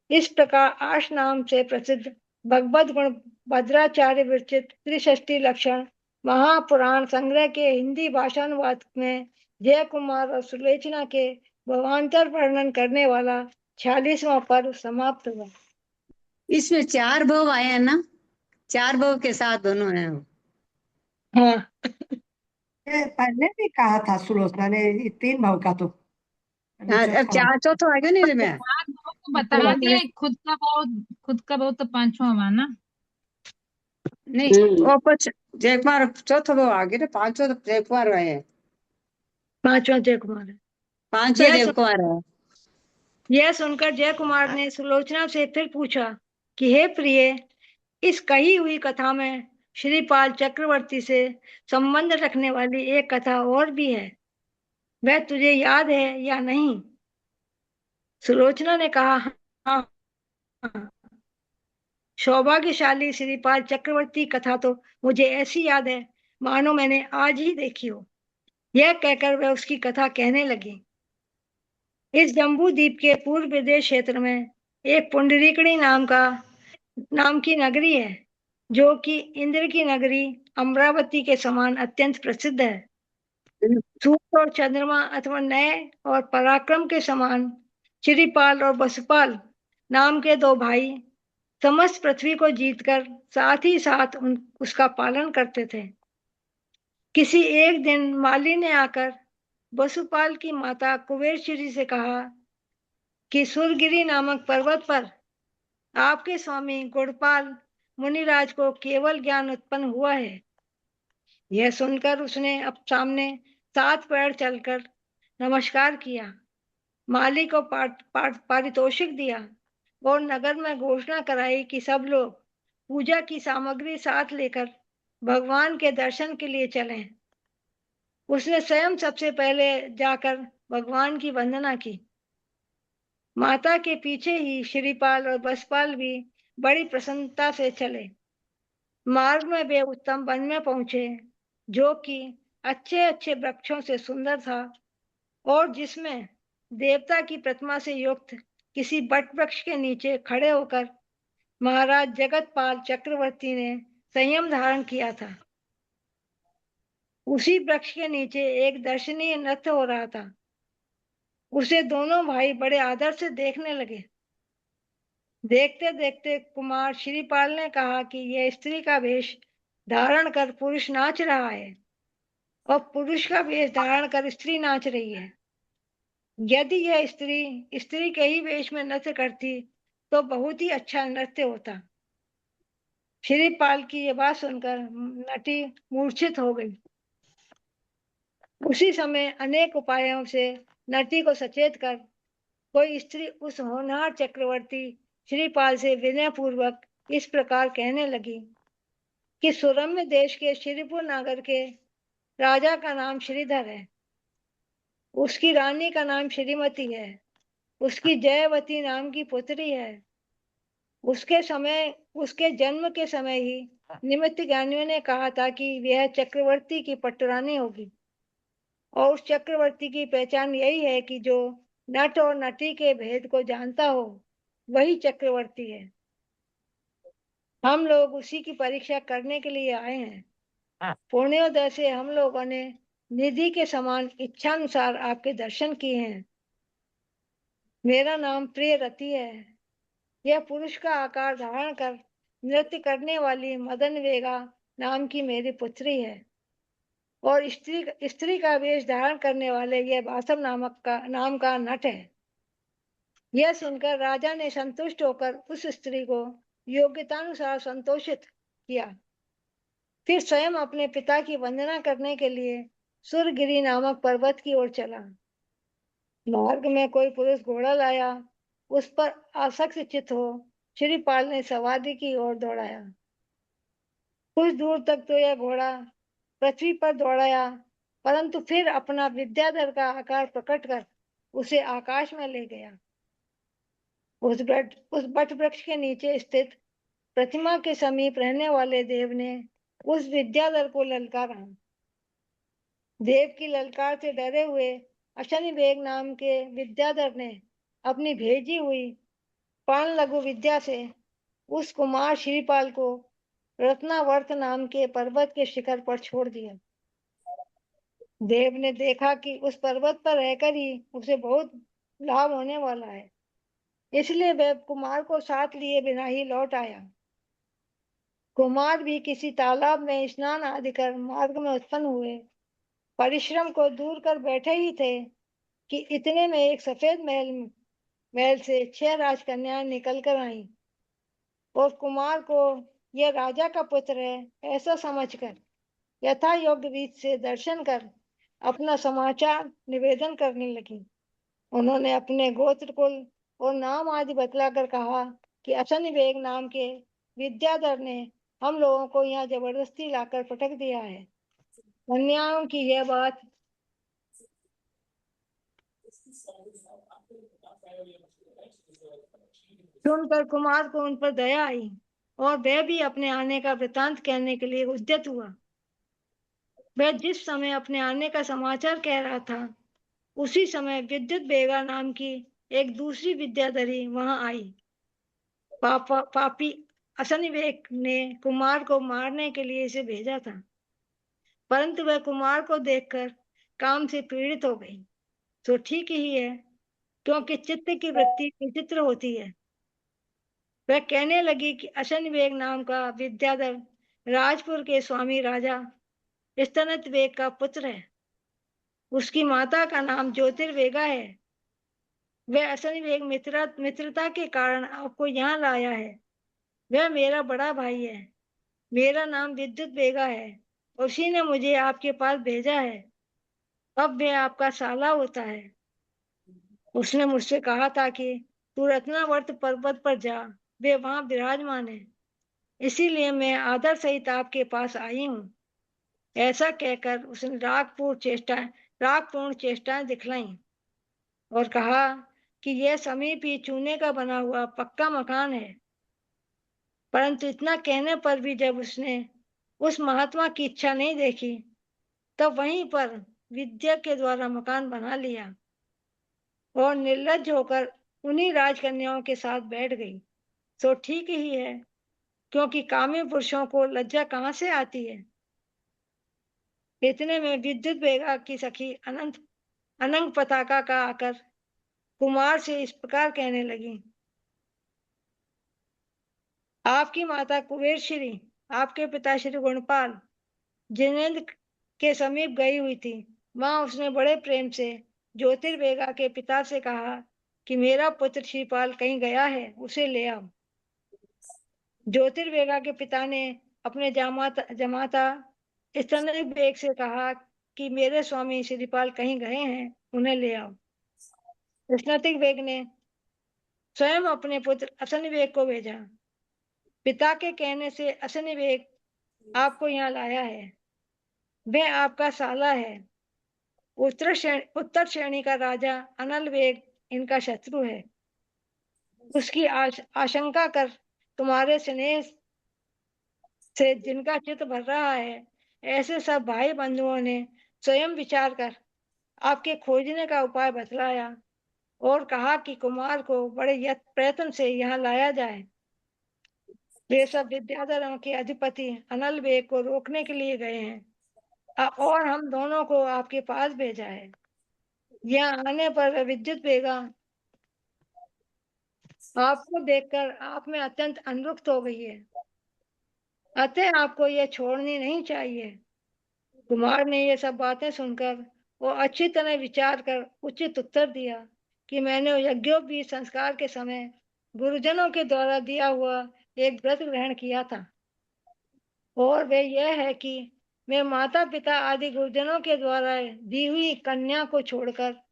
इस प्रकार आश नाम से प्रसिद्ध भगवद गुण भद्राचार्य विरचित त्रिषष्टि लक्षण महापुराण संग्रह के हिंदी भाषानुवाद में जय कुमार और सुलोचना के भवांतर वर्णन करने वाला 46वां पर्व समाप्त हुआ। इसमें 4 भव आए हैं ना, 4 भव के साथ दोनों हैं। हाँ, ये पहले भी कहा था सुलोचना ने, ये 3 भाव का तो अभी अब चौथा भाव। 4 चौथा आ गया नहीं रे मैं। चार भाव तो बता दिए, खुद का भाव तो 5वां हुआ ना। नहीं वो कुछ जयकुमार चौथा भव आ गया ना, 5वां तो जयकुमार आए हैं, 5वां जय कुमार है। 5वां यह जयकुमार है। यह सुनकर जय कुमार ने सुलोचना से फिर पूछा कि हे प्रिय, इस कही हुई कथा में श्रीपाल चक्रवर्ती से संबंध रखने वाली एक कथा और भी है, वह तुझे याद है या नहीं? सुलोचना ने कहा, हाँ, हाँ। सौभाग्यशाली श्रीपाल चक्रवर्ती कथा तो मुझे ऐसी याद है मानो मैंने आज ही देखी हो। यह कहकर वह उसकी कथा कहने लगी। इस जम्बू द्वीप के पूर्व विदेश क्षेत्र में एक पुंडरीकणी नाम की नगरी है, जो कि इंद्र की नगरी अमरावती के समान अत्यंत प्रसिद्ध है। सूर्य और चंद्रमा अथवा नय और पराक्रम के समान चिरिपाल और बसपाल नाम के 2 भाई समस्त पृथ्वी को जीतकर साथ ही साथ उसका पालन करते थे। किसी एक दिन माली ने आकर वसुपाल की माता कुबेरश्री से कहा कि सुरगिरी नामक पर्वत पर आपके स्वामी गुणपाल मुनिराज को केवल ज्ञान उत्पन्न हुआ है। यह सुनकर उसने अब सामने 7 पैर चलकर नमस्कार किया, माली को पारितोषिक दिया और नगर में घोषणा कराई कि सब लोग पूजा की सामग्री साथ लेकर भगवान के दर्शन के लिए चलें। उसने स्वयं सबसे पहले जाकर भगवान की वंदना की। माता के पीछे ही श्रीपाल और बसपाल भी बड़ी प्रसन्नता से चले। मार्ग में वे उत्तम वन में पहुंचे, जो कि अच्छे अच्छे वृक्षों से सुंदर था और जिसमें देवता की प्रतिमा से युक्त किसी बट वृक्ष के नीचे खड़े होकर महाराज जगतपाल चक्रवर्ती ने संयम धारण किया था। उसी वृक्ष के नीचे एक दर्शनीय नृत्य हो रहा था। उसे दोनों भाई बड़े आदर से देखने लगे। देखते देखते कुमार श्रीपाल ने कहा कि यह स्त्री का वेश धारण कर पुरुष नाच रहा है और पुरुष का वेश धारण कर स्त्री नाच रही है। यदि यह स्त्री के ही वेश में नृत्य करती तो बहुत ही अच्छा नृत्य होता। श्रीपाल की यह बात सुनकर नटी मूर्छित हो गई। उसी समय अनेक उपायों से नटी को सचेत कर कोई स्त्री उस होनहार चक्रवर्ती श्रीपाल से विनय पूर्वक इस प्रकार कहने लगी कि सुरम्य देश के श्रीपुर नगर के राजा का नाम श्रीधर है, उसकी रानी का नाम श्रीमती है, उसकी जयवती नाम की पुत्री है। उसके जन्म के समय ही निमित्त ज्ञानियों ने कहा था कि वह चक्रवर्ती की पटरानी होगी और उस चक्रवर्ती की पहचान यही है कि जो नट और नटी के भेद को जानता हो वही चक्रवर्ती है। हम लोग उसी की परीक्षा करने के लिए आए हैं। पुण्योदय से हम लोगों ने निधि के समान इच्छानुसार आपके दर्शन किए हैं। मेरा नाम प्रिय रति है। यह पुरुष का आकार धारण कर नृत्य करने वाली मदन वेगा नाम की मेरी पुत्री है और स्त्री का वेश धारण करने वाले यह बासव नाम का नट है। यह सुनकर राजा ने संतुष्ट होकर उस स्त्री को योग्यतानुसार संतोषित किया। फिर स्वयं अपने पिता की वंदना करने के लिए सुरगिरी नामक पर्वत की ओर चला। मार्ग में कोई पुरुष घोड़ा लाया, उस पर आसक्त चित्त हो श्रीपाल ने सवारी की ओर दौड़ाया। कुछ दूर तक तो यह घोड़ा पृथ्वी पर दौड़ाया, परंतु फिर अपना विद्याधर का आकार प्रकट कर उसे आकाश में ले गया। उस बट वृक्ष के नीचे स्थित प्रतिमा के समीप रहने वाले देव ने उस विद्याधर को ललकारा। देव की ललकार से डरे हुए अशनि वेग नाम के विद्याधर ने अपनी भेजी हुई पाण लघु विद्या से उस कुमार श्रीपाल को रत्नावर्त नाम के पर्वत के शिखर पर छोड़ दिया। देव ने देखा कि उस पर्वत पर रहकर ही उसे बहुत लाभ होने वाला है, इसलिए वह कुमार को साथ लिए बिना ही लौट आया। कुमार भी किसी तालाब में स्नान आदि कर मार्ग में उत्पन्न हुए। परिश्रम को दूर कर बैठे ही थे कि इतने में एक सफेद महल से 6 राजकन्याएं निकल कर आईं और कुमार को यह राजा का पुत्र है ऐसा समझकर यथा योग्य रीत से दर्शन कर अपना समाचार निवेदन करने लगी। उन्होंने अपने गोत्र कुल और नाम आदि बतलाकर कहा कि अशनि वेग नाम के विद्याधर ने हम लोगों को यहाँ जबरदस्ती लाकर पटक दिया है। कन्याओं की यह बात सुनकर कुमार को उन पर दया आई और वह भी अपने आने का वृतांत कहने के लिए उद्यत हुआ। वह जिस समय अपने आने का समाचार कह रहा था, उसी समय विद्युत बेगा नाम की एक दूसरी विद्याधरी वहां आई। पापी अशनि वेग ने कुमार को मारने के लिए इसे भेजा था, परंतु वह कुमार को देखकर काम से पीड़ित हो गई। तो ठीक ही है, क्योंकि चित्त की वृत्ति विचित्र होती है। वह कहने लगी कि अशनि वेग नाम का विद्याधर राजपुर के स्वामी राजा स्तनत वेग का पुत्र है। उसकी माता का नाम ज्योतिर्वेगा है। वह अशनि वेग मित्रता के कारण आपको यहाँ लाया है। वह मेरा बड़ा भाई है। मेरा नाम विद्युत बेगा है। उसी ने मुझे आपके पास भेजा है। अब वह आपका साला होता है। उसने मुझसे कहा था कि तू रत्नावर्त पर्वत पर जा, वे वहां विराजमान है, इसीलिए मैं आदर सहित आपके पास आई हूँ। ऐसा कहकर उसने रागपूर्ण चेष्टाएं दिखलाई और कहा कि यह समीप ही चूने का बना हुआ पक्का मकान है। परंतु इतना कहने पर भी जब उसने उस महात्मा की इच्छा नहीं देखी, तब वहीं पर विद्या के द्वारा मकान बना लिया और निर्लज्ज होकर उन्हीं राजकन्याओं के साथ बैठ गई। तो ठीक ही है, क्योंकि कामी पुरुषों को लज्जा कहाँ से आती है। इतने में विद्युत बेगा की सखी अनंग पताका का आकर कुमार से इस प्रकार कहने लगी, आपकी माता कुबेर श्री आपके पिता श्री गुणपाल जिनेन्द्र के समीप गई हुई थी। वहां उसने बड़े प्रेम से ज्योतिर्वेगा के पिता से कहा कि मेरा पुत्र श्रीपाल कहीं गया है, उसे ले आओ। ज्योतिर्वेगा के पिता ने अपने जमाता स्तनवेग से कहा कि मेरे स्वामी श्रीपाल कहीं गए हैं, उन्हें ले आओ। स्तनवेग ने स्वयं अपने पुत्र अशनिवेग को भेजा। पिता के कहने से अशनिवेग आपको यहाँ लाया है। वह आपका साला है। उत्तर श्रेणी का राजा अनल वेग इनका शत्रु है। उसकी आशंका कर तुम्हारे स्नेह से जिनका चित्त भर रहा है, ऐसे सब भाई बंधुओं ने स्वयं विचार कर आपके खोजने का उपाय बतलाया और कहा कि कुमार को बड़े प्रयत्न से यहाँ लाया जाए। वे सब विद्याधरों के अधिपति अनल वेग को रोकने के लिए गए हैं और हम दोनों को आपके पास भेजा है। यहाँ आने पर विद्युत बेगा आपको देखकर आप में अत्यंत अनुरक्त हो गई है, अतः आपको यह छोड़नी नहीं चाहिए। कुमार ने ये सब बातें सुनकर और अच्छी तरह विचार कर उचित उत्तर दिया कि मैंने यज्ञोपवीत संस्कार के समय गुरुजनों के द्वारा दिया हुआ एक व्रत ग्रहण किया था, और वे यह है कि मैं माता पिता आदि गुरुजनों के द्वारा दी हुई कन्या को छोड़कर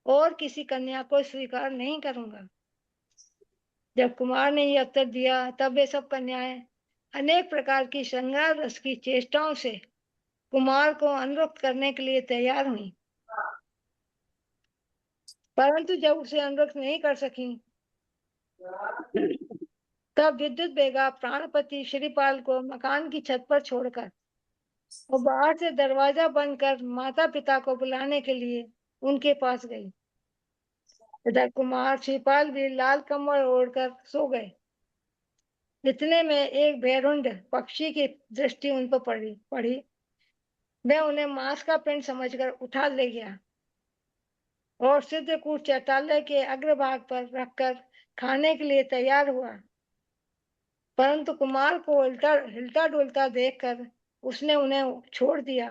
और किसी कन्या को स्वीकार नहीं करूंगा। जब कुमार ने यह उत्तर दिया तब वे सब कन्याएं अनेक प्रकार की श्रृंगार रस की चेष्टाओं से कुमार को अनुरक्त करने के लिए तैयार हुई, परंतु जब उसे अनुरक्त नहीं कर सकी तब विद्युत बेगा प्राणपति श्रीपाल को मकान की छत पर छोड़कर और बाहर से दरवाजा बंद कर माता पिता को बुलाने के लिए उनके पास गई। इधर कुमार श्रीपाल भी लाल कम्बल ओढ़कर सो गए। इतने में एक भेरुंड पक्षी की दृष्टि उन पर पड़ी। मैं उन्हें मांस का पिंड समझकर उठा ले गया और सिद्धकूट चैतालय के अग्रभाग पर रखकर खाने के लिए तैयार हुआ, परंतु कुमार को हिलता डुलता देखकर उसने उन्हें छोड़ दिया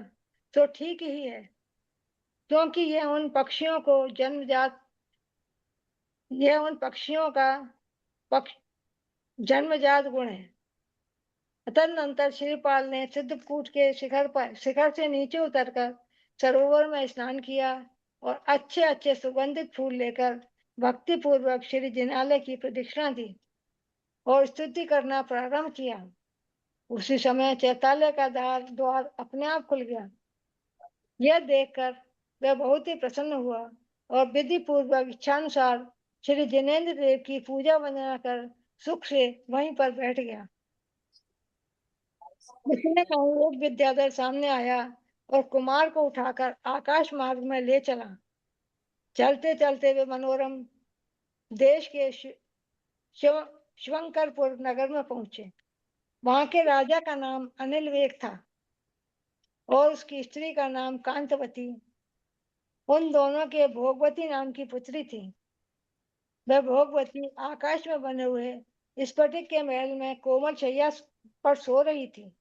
तो ठीक ही है, क्योंकि यह उन पक्षियों का जन्मजात गुण है। तदनंतर श्रीपाल ने सिद्धकूट के शिखर से नीचे उतरकर सरोवर में स्नान किया और अच्छे अच्छे सुगंधित फूल लेकर भक्ति पूर्वक श्री जिनालय की प्रदक्षिणा दी और स्तुति करना प्रारंभ किया। उसी समय चैतालय का द्वार अपने आप खुल गया। यह देखकर वह बहुत ही प्रसन्न हुआ और विधि पूर्वक इच्छानुसार श्री जिनेन्द्र देव की पूजा वंदना कर सुख से वहीं पर बैठ गया। इतने में एक विद्याधर सामने आया और कुमार को उठाकर आकाश मार्ग में ले चला। चलते चलते वे मनोरम देश के शिवंकरपुर नगर में पहुंचे। वहां के राजा का नाम अनिल वेग था और उसकी स्त्री का नाम कांतवती। उन दोनों के भोगवती नाम की पुत्री थी। वह भोगवती आकाश में बने हुए स्फटिक के महल में कोमल शैया पर सो रही थी।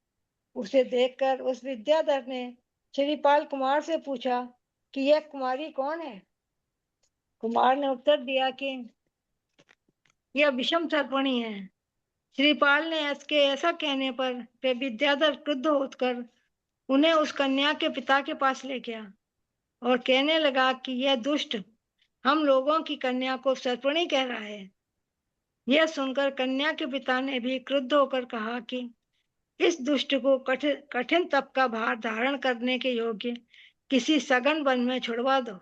उसे देखकर उस विद्याधर ने श्रीपाल कुमार से पूछा कि यह कुमारी कौन है। कुमार ने उत्तर दिया कि यह विषम सर्पणी है। श्रीपाल ने इसके ऐसा कहने पर वे विद्याधर क्रुद्ध होकर उन्हें उस कन्या के पिता के पास ले गया और कहने लगा कि यह दुष्ट हम लोगों की कन्या को सर्पणी कह रहा है। यह सुनकर कन्या के पिता ने भी क्रुद्ध होकर कहा कि इस दुष्ट को कठिन तप का भार धारण करने के योग्य किसी सघन वन में छुड़वा दो।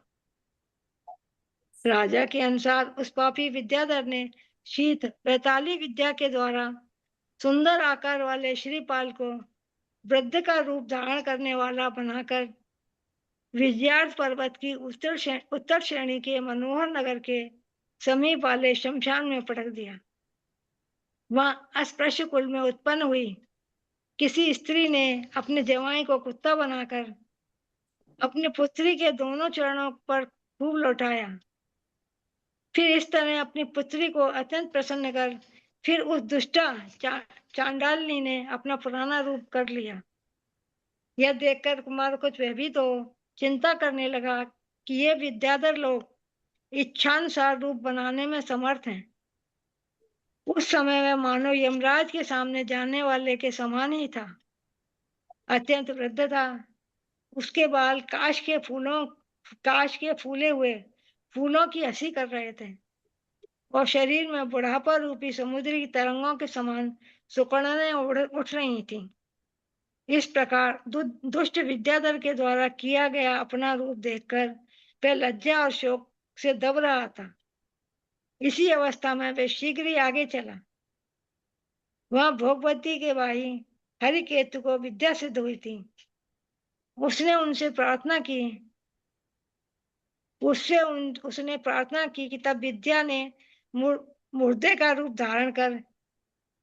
राजा के अनुसार उस पापी विद्याधर ने शीत वैताली विद्या के द्वारा सुंदर आकार वाले श्रीपाल को वृद्ध का रूप धारण करने वाला बनाकर विजयार्थ पर्वत की उत्तर श्रेणी के मनोहर नगर के समीप वाले शमशान में पटक दिया। वहां अस्पृश्य कुल में उत्पन्न हुई किसी स्त्री ने अपने जवाई को कुत्ता बनाकर अपनी पुत्री के दोनों चरणों पर खूब लौटाया। फिर इस तरह अपनी पुत्री को अत्यंत प्रसन्न कर फिर उस दुष्टा चांडालिनी ने अपना पुराना रूप कर लिया। यह देखकर कुमार कुछ भयभीत हो चिंता करने लगा कि ये विद्याधर लोग इच्छानुसार रूप बनाने में समर्थ हैं। उस समय वह मानो यमराज के सामने जाने वाले के समान ही था। अत्यंत वृद्ध था। उसके बाल काश के फूले हुए फूलों की हंसी कर रहे थे और शरीर में बुढ़ापा रूपी समुद्री तरंगों के समान सुकड़ने उठ रही थी। इस प्रकार दुष्ट विद्याधर के द्वारा किया गया अपना रूप देखकर वह लज्जा और शोक से दब रहा था। इसी अवस्था में वह शीघ्र ही आगे चला। वहां भोगवती के भाई हरिकेतु को विद्या सिद्ध हुई थी। उसने प्रार्थना की कि तब विद्या ने मुर्दे का रूप धारण कर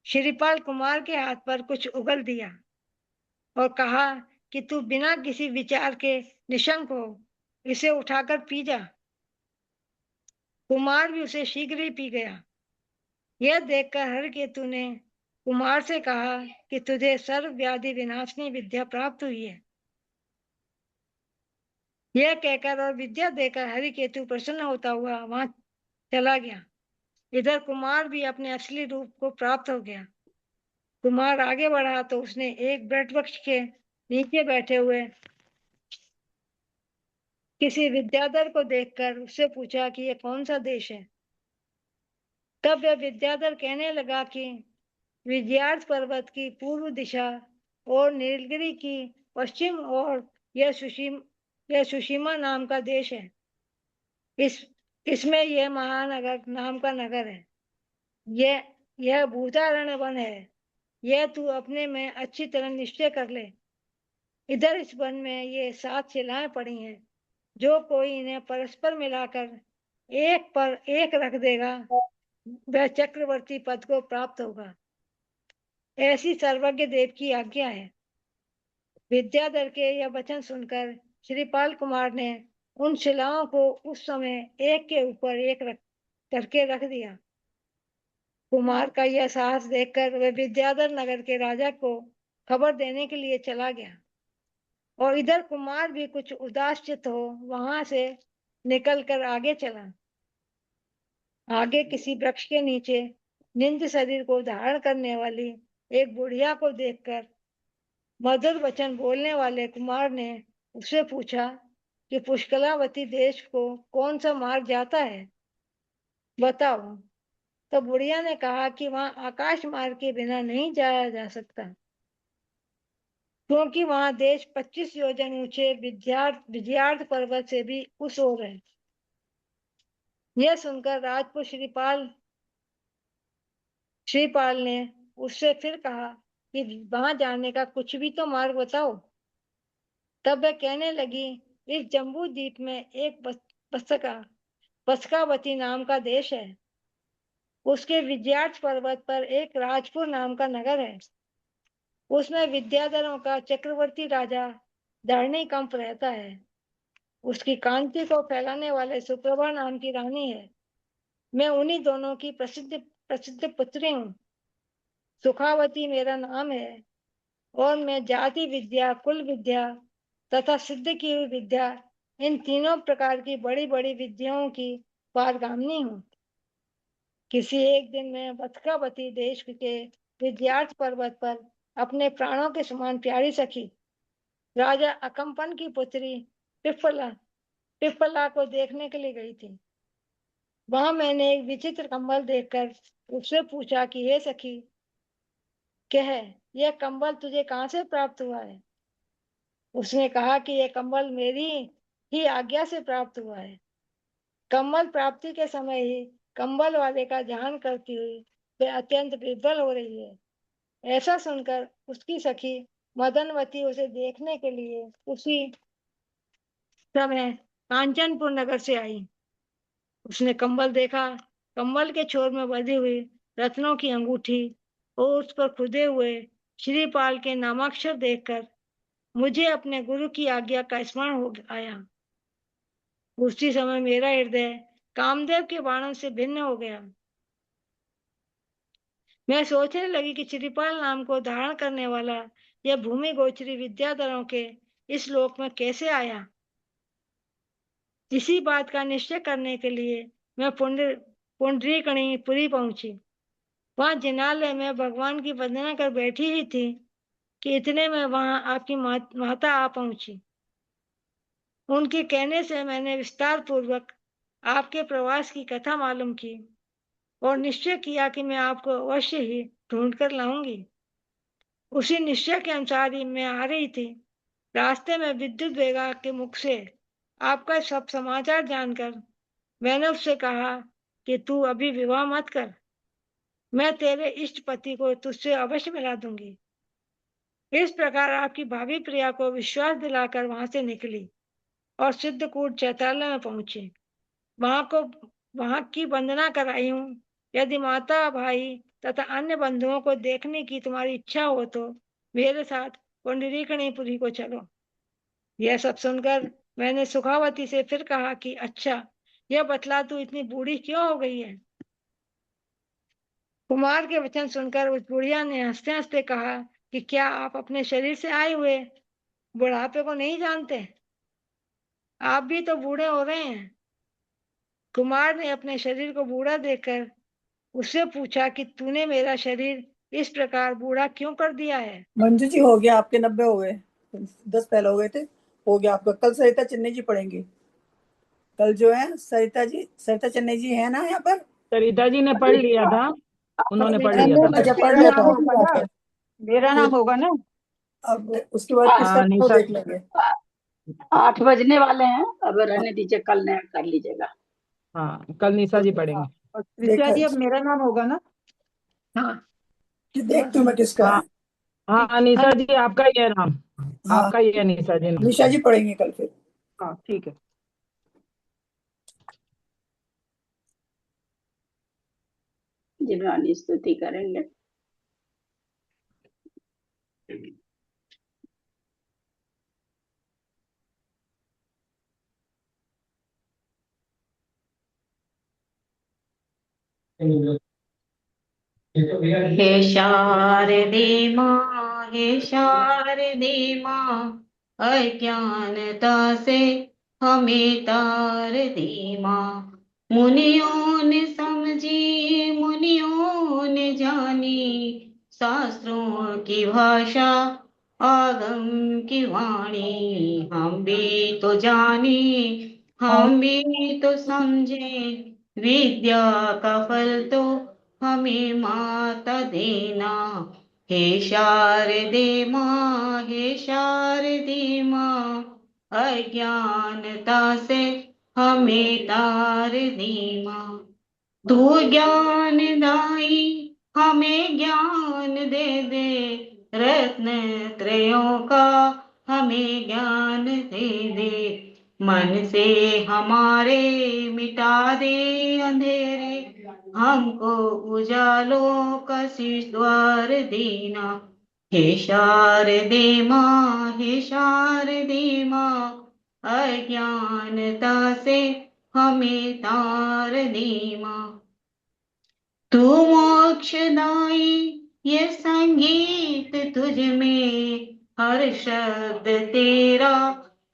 श्रीपाल कुमार के हाथ पर कुछ उगल दिया और कहा कि तू बिना किसी विचार के निशंक हो इसे उठाकर पी जा। कुमार भी उसे शीघ्र ही पी गया। यह देखकर हरिकेतु ने कुमार से कहा कि तुझे सर्व व्याधि विनाशनी विद्या प्राप्त हुई है। यह कहकर और विद्या देकर हरिकेतु प्रसन्न होता हुआ वहां चला गया। इधर कुमार भी अपने असली रूप को प्राप्त हो गया। कुमार आगे बढ़ा तो उसने एक वट वृक्ष के नीचे बैठे हुए किसी विद्याधर को देखकर उससे पूछा कि ये कौन सा देश है। तब वह विद्याधर कहने लगा कि विजयार्थ पर्वत की पूर्व दिशा और नीलगिरी की पश्चिम और यह सुशीमा नाम का देश है। इसमें यह महानगर नाम का नगर है। यह भूतारण्य वन है। यह तू अपने में अच्छी तरह निश्चय कर ले। इधर इस वन में ये 7 शिलाएं पड़ी हैं। जो कोई इन्हें परस्पर मिलाकर एक पर एक रख देगा वह चक्रवर्ती पद को प्राप्त होगा। ऐसी सर्वज्ञ देव की आज्ञा है। विद्याधर के यह वचन सुनकर श्रीपाल कुमार ने उन शिलाओं को उस समय एक के ऊपर एक करके रख दिया। कुमार का यह साहस देखकर वह विद्याधर नगर के राजा को खबर देने के लिए चला गया और इधर कुमार भी कुछ उदास चित्त हो वहां से निकलकर आगे चला। आगे किसी वृक्ष के नीचे निंद शरीर को धारण करने वाली एक बुढ़िया को देखकर मधुर वचन बोलने वाले कुमार ने उससे पूछा कि पुष्कलावती देश को कौन सा मार्ग जाता है, बताओ। तो बुढ़िया ने कहा कि वहां आकाश मार्ग के बिना नहीं जाया जा सकता, क्योंकि वहां देश 25 योजन ऊंचे विजयार्थ पर्वत से भी उस ओर है। यह सुनकर राजपुत श्रीपाल ने उससे फिर कहा कि वहां जाने का कुछ भी तो मार्ग बताओ। तब वह कहने लगी, इस जम्बू द्वीप में एक बसकावती नाम का देश है। उसके विजयार्थ पर्वत पर एक राजपुर नाम का नगर है। उसमें विद्याधरों का चक्रवर्ती राजा धरणीकंप रहता है। उसकी कांति को फैलाने वाले सुप्रभा नाम की रानी है। मैं उन्हीं दोनों की प्रसिद्ध पुत्री हूँ। सुखावती मेरा नाम है और मैं जाति विद्या, कुल विद्या तथा सिद्ध की हुई विद्या, इन तीनों प्रकार की बड़ी बड़ी विद्याओं की पारगामिनी हूँ। किसी एक दिन मैं बथकावती देश के विद्यार्थ पर्वत पर अपने प्राणों के समान प्यारी सखी राजा अकम्पन की पुत्री पिप्पला को देखने के लिए गई थी। वहां मैंने एक विचित्र कंबल देखकर उससे पूछा कि हे सखी, कह यह कंबल तुझे कहाँ से प्राप्त हुआ है। उसने कहा कि यह कंबल मेरी ही आज्ञा से प्राप्त हुआ है। कंबल प्राप्ति के समय ही कंबल वाले का ध्यान करती हुई वह अत्यंत विह्वल हो रही है। ऐसा सुनकर उसकी सखी मदनवती उसे देखने के लिए उसी समय कांचनपुर नगर से आई। उसने कंबल देखा। कंबल के छोर में बंधी हुई रत्नों की अंगूठी और उस पर खुदे हुए श्रीपाल के नामाक्षर देखकर मुझे अपने गुरु की आज्ञा का स्मरण हो आया। उसी समय मेरा हृदय कामदेव के बाणों से भिन्न हो गया। मैं सोचने लगी कि श्रीपाल नाम को धारण करने वाला यह भूमि गोचरी विद्याधरों के इस लोक में कैसे आया। इसी बात का निश्चय करने के लिए मैं पुंडरीकणीपुरी पहुंची। वहां जिनालय में भगवान की वंदना कर बैठी ही थी कि इतने में वहां आपकी माता आ पहुंची। उनके कहने से मैंने विस्तार पूर्वक आपके प्रवास की कथा मालूम की और निश्चय किया कि मैं आपको अवश्य ही ढूंढ कर लाऊंगी। उसी निश्चय के अनुसार ही मैं आ रही थी। रास्ते में विद्युत वेगा के मुख से आपका सब समाचार जानकर मैंने उससे कहा कि तू अभी विवाह मत कर, मैं तेरे इष्ट पति को तुझसे अवश्य मिला दूंगी। इस प्रकार आपकी भाभी प्रिया को विश्वास दिलाकर वहां से निकली और सिद्धकूट चैतालय में पहुंची। वहां की वंदना कराई हूँ। यदि माता, भाई तथा अन्य बंधुओं को देखने की तुम्हारी इच्छा हो तो मेरे साथ पुंडरीकणीपुरी को चलो। यह सब सुनकर मैंने सुखावती से फिर कहा कि अच्छा, यह बतला तू इतनी बूढ़ी क्यों हो गई है। कुमार के वचन सुनकर उस बुढ़िया ने हंसते हंसते कहा कि क्या आप अपने शरीर से आए हुए बुढ़ापे को नहीं जानते? आप भी तो बूढ़े हो रहे हैं। कुमार ने अपने शरीर को बूढ़ा देखकर उससे पूछा कि तूने मेरा शरीर इस प्रकार बूढ़ा क्यों कर दिया है? मंजू जी हो गया, आपके 90 हो गए, 10 पहले हो गए थे, हो गया आपका। कल सरिता चेन्नई जी पढ़ेंगे, कल जो है सरिता चेन्नई जी है ना यहाँ पर। सरिता जी ने पढ़ लिया था, उन्होंने पढ़ लिया था अच्छा कल। पढ़ मेरा लिया नाम था। होगा ना, मेरा नाम होगा ना। अब उसके बाद किसका हाँ वो निशा, देख लेंगे। 8 बजने वाले हैं, अब रहने दीजिए, कल नया कर लीजिएगा। हाँ कल निशा जी पढ़ेंगे। और त्रिषा जी अब मेरा नाम होगा ना। हाँ देखती हूँ मैं किसका हाँ है। हाँ निशा जी आपका ही है नाम, हाँ आपका ही है निशा जी नाम। निशा जी पढ़ेंगे कल फिर। हाँ ठीक है। जिब्रानी स्तुति करेंगे। हे शारदे माँ, हे शारदे माँ, अज्ञानता से हमें तार दे माँ। मुनियों ने समझी, मुनियों ने जानी, शास्त्रों की भाषा, आगम की वाणी। हम भी तो जाने, हम भी तो समझे, विद्या का फल तो हमें माता देना। हे शारदे माँ, हे शारदे माँ, अज्ञानता से हमें तार दे माँ। तू ज्ञानदायी हमें ज्ञान दे दे, रत्न त्रयों का हमें ज्ञान दे दे। मन से हमारे मिटा दे अंधेरे, हमको उजालों का शीश द्वार देना। हे शारदे माँ, हे शारदे माँ, अज्ञानता से हमें तार दे माँ। तू मोक्षदायी ये संगीत तुझ में, हर शब्द तेरा,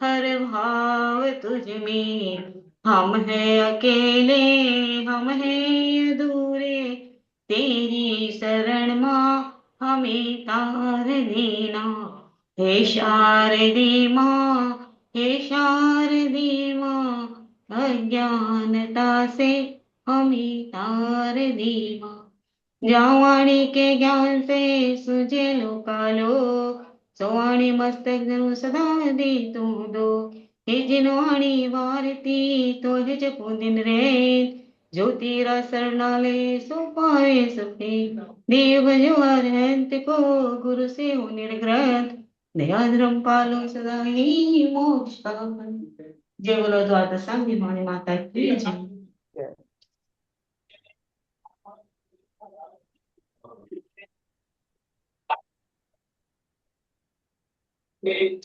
हर भाव तुझ में। हम हैं अकेले, हम हैं अधूरे, तेरी शरण माँ हमें तार देना। हे शारदे माँ, हे शारदे माँ, अज्ञानता से हमें तार दे माँ। जावाणी के ज्ञान से सुझे लोकालो, सोवाणी मस्तक जनु सदा दे तू दो। हे जिनवाणी वारती तो हे जपो दिन रे, ज्योतिरा शरणाले सो पावे सुखे। देव जो अरहंत को गुरु से हो निर्ग्रंथ, दया धर्म पालो सदा ही मोक्ष का फल। जय बोलो द्वादश संगी माने माता की जय। Okay.